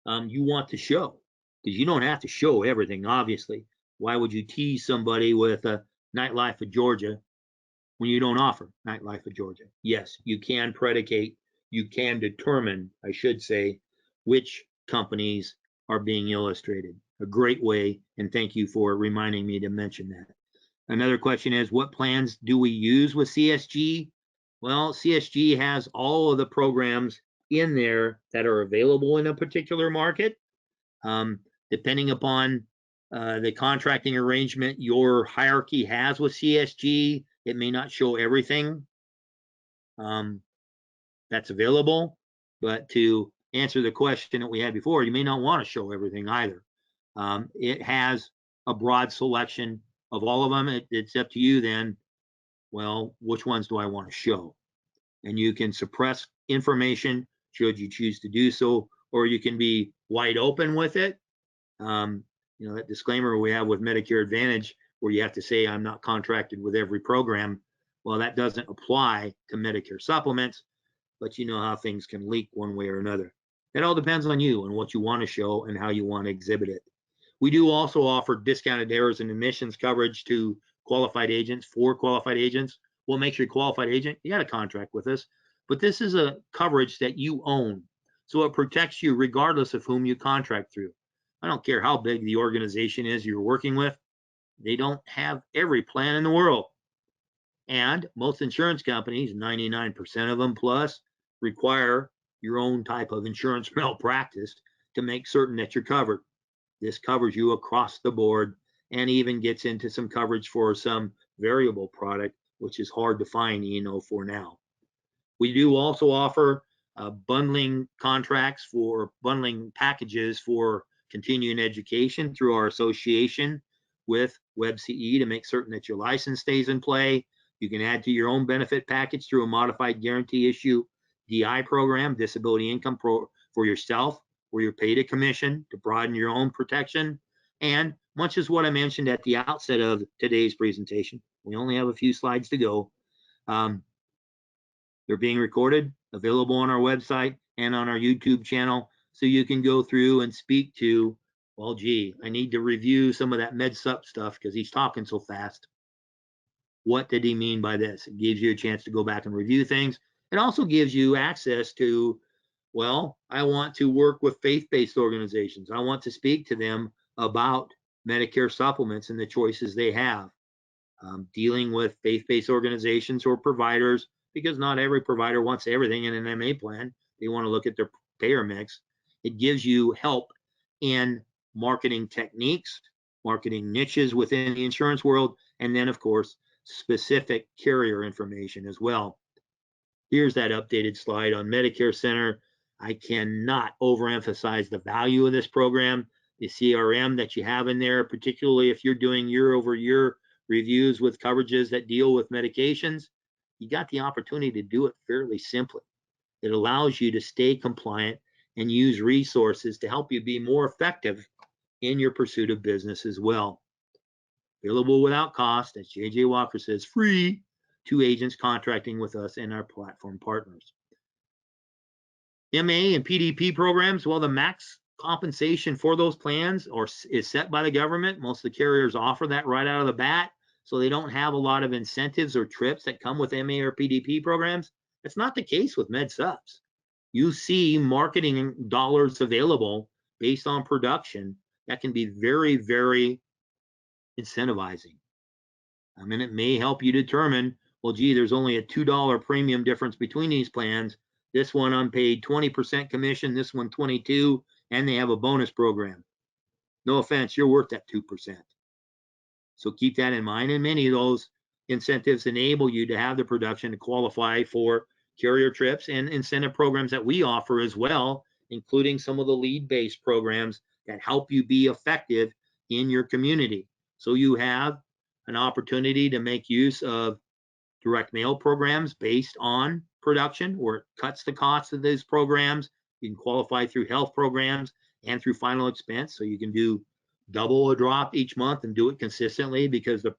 you want to show, because you don't have to show everything, obviously. Why would you tease somebody with a Nightlife of Georgia when you don't offer Nightlife of Georgia? Yes, you can determine, I should say, which companies are being illustrated. A great way, and thank you for reminding me to mention that. Another question is, what plans do we use with CSG? Well, CSG has all of the programs in there that are available in a particular market. Depending upon the contracting arrangement your hierarchy has with CSG, it may not show everything that's available. But to answer the question that we had before, you may not want to show everything either. It has a broad selection of all of them. It's up to you then, well, which ones do I want to show? And you can suppress information should you choose to do so, or you can be wide open with it. You know, that disclaimer we have with Medicare Advantage where you have to say I'm not contracted with every program. Well, that doesn't apply to Medicare Supplements, but you know how things can leak one way or another. It all depends on you and what you want to show and how you want to exhibit it. We do also offer discounted errors and omissions coverage to qualified agents, for qualified agents. What makes you a qualified agent? You got a contract with us, but this is a coverage that you own. So it protects you regardless of whom you contract through. I don't care how big the organization is you're working with. They don't have every plan in the world. And most insurance companies, 99% of them plus, require your own type of insurance malpractice to make certain that you're covered. This covers you across the board and even gets into some coverage for some variable product, which is hard to find, for now. We do also offer bundling contracts for bundling packages for continuing education through our association with WebCE to make certain that your license stays in play. You can add to your own benefit package through a modified guarantee issue DI program, disability income for yourself, where you're paid a commission to broaden your own protection. And much as what I mentioned at the outset of today's presentation, we only have a few slides to go. They're being recorded, available on our website and on our YouTube channel, so you can go through and speak to, well, gee, I need to review some of that MedSup stuff because he's talking so fast. What did he mean by this? It gives you a chance to go back and review things. It also gives you access to, well, I want to work with faith-based organizations. I want to speak to them about Medicare supplements and the choices they have. Dealing with faith-based organizations or providers, because not every provider wants everything in an MA plan. They want to look at their payer mix. It gives you help in marketing techniques, marketing niches within the insurance world, and then, of course, specific carrier information as well. Here's that updated slide on Medicare Center. I cannot overemphasize the value of this program. The CRM that you have in there, particularly if you're doing year-over-year reviews with coverages that deal with medications, you got the opportunity to do it fairly simply. It allows you to stay compliant and use resources to help you be more effective in your pursuit of business as well. Available without cost, as JJ Walker says, free to agents contracting with us and our platform partners. MA and PDP programs, well, the max compensation for those plans is set by the government. Most of the carriers offer that right out of the bat, so they don't have a lot of incentives or trips that come with MA or PDP programs. That's not the case with MedSups. You see marketing dollars available based on production that can be very, very incentivizing. I mean, it may help you determine, well, gee, there's only a $2 premium difference between these plans. This one I'm paid 20% commission, this one 22, and they have a bonus program. No offense, you're worth that 2%. So keep that in mind, and many of those incentives enable you to have the production to qualify for carrier trips and incentive programs that we offer as well, including some of the lead-based programs that help you be effective in your community. So you have an opportunity to make use of direct mail programs based on production, where it cuts the cost of those programs. You can qualify through health programs and through final expense, so you can do double a drop each month and do it consistently because the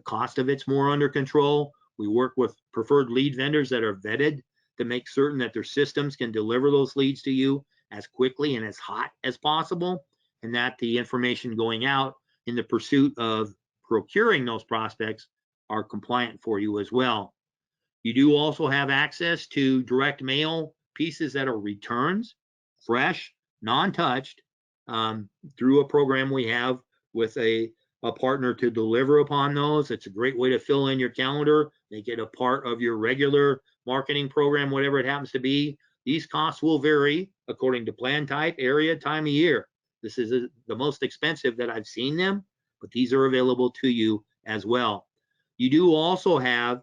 cost of it's more under control. We work with preferred lead vendors that are vetted to make certain that their systems can deliver those leads to you as quickly and as hot as possible, and that the information going out in the pursuit of procuring those prospects are compliant for you as well. You do also have access to direct mail pieces that are returns, fresh, non-touched, through a program we have with a partner to deliver upon those. It's a great way to fill in your calendar, make it a part of your regular marketing program, whatever it happens to be. These costs will vary according to plan type, area, time of year. This is the most expensive that I've seen them, but these are available to you as well. You do also have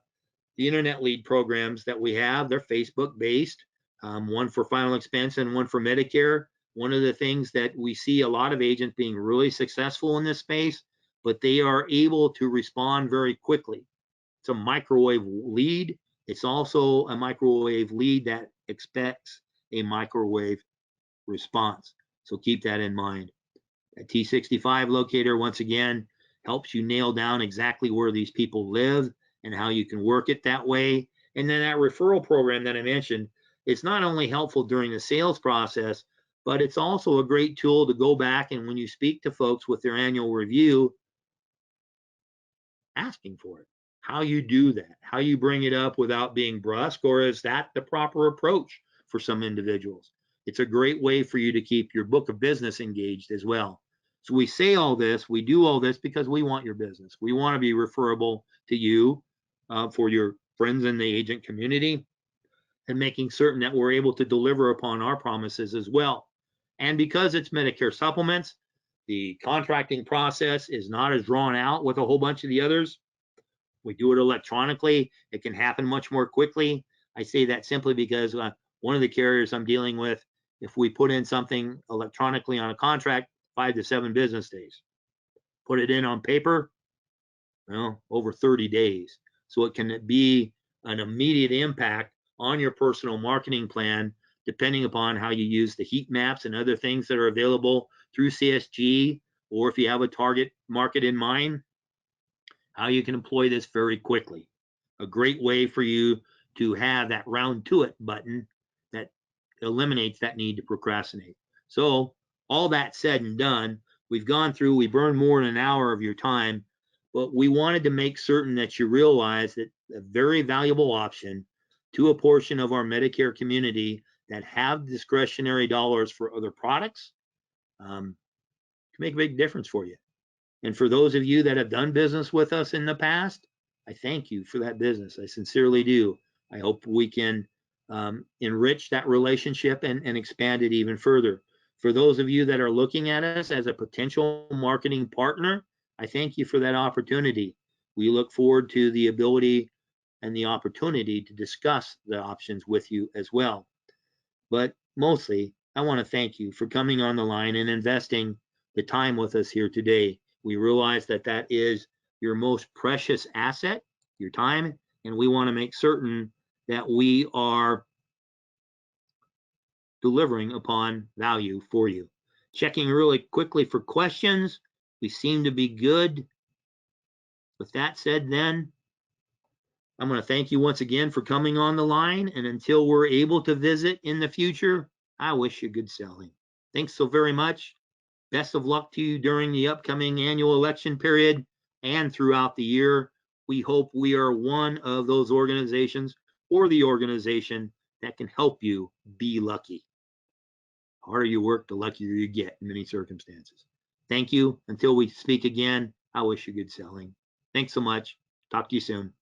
the internet lead programs that we have. They're Facebook based, one for final expense and one for Medicare. One of the things that we see a lot of agents being really successful in this space, but they are able to respond very quickly. It's a microwave lead. It's also a microwave lead that expects a microwave response. So keep that in mind. A T65 locator, once again, helps you nail down exactly where these people live and how you can work it that way. And then that referral program that I mentioned, it's not only helpful during the sales process, but it's also a great tool to go back and when you speak to folks with their annual review, asking for it. How you do that, how you bring it up without being brusque, or is that the proper approach for some individuals? It's a great way for you to keep your book of business engaged as well. So we say all this, we do all this because we want your business. We want to be referable to you for your friends in the agent community, and making certain that we're able to deliver upon our promises as well. And because it's Medicare Supplements, the contracting process is not as drawn out with a whole bunch of the others. We do it electronically. It can happen much more quickly. I say that simply because one of the carriers I'm dealing with, if we put in something electronically on a contract, 5 to 7 business days. Put it in on paper, well, over 30 days. So it can be an immediate impact on your personal marketing plan depending upon how you use the heat maps and other things that are available through CSG, or if you have a target market in mind, how you can employ this very quickly. A great way for you to have that round to it button that eliminates that need to procrastinate. So all that said and done, we burned more than an hour of your time, but we wanted to make certain that you realize that a very valuable option to a portion of our Medicare community that have discretionary dollars for other products can make a big difference for you. And for those of you that have done business with us in the past, I thank you for that business. I sincerely do. I hope we can enrich that relationship and expand it even further. For those of you that are looking at us as a potential marketing partner, I thank you for that opportunity. We look forward to the ability and the opportunity to discuss the options with you as well. But mostly, I want to thank you for coming on the line and investing the time with us here today. We realize that that is your most precious asset, your time, and we want to make certain that we are delivering upon value for you. Checking really quickly for questions. We seem to be good. With that said, then, I'm going to thank you once again for coming on the line. And until we're able to visit in the future, I wish you good selling. Thanks so very much. Best of luck to you during the upcoming annual election period and throughout the year. We hope we are one of those organizations or the organization that can help you be lucky. The harder you work, the luckier you get in many circumstances. Thank you. Until we speak again, I wish you good selling. Thanks so much. Talk to you soon.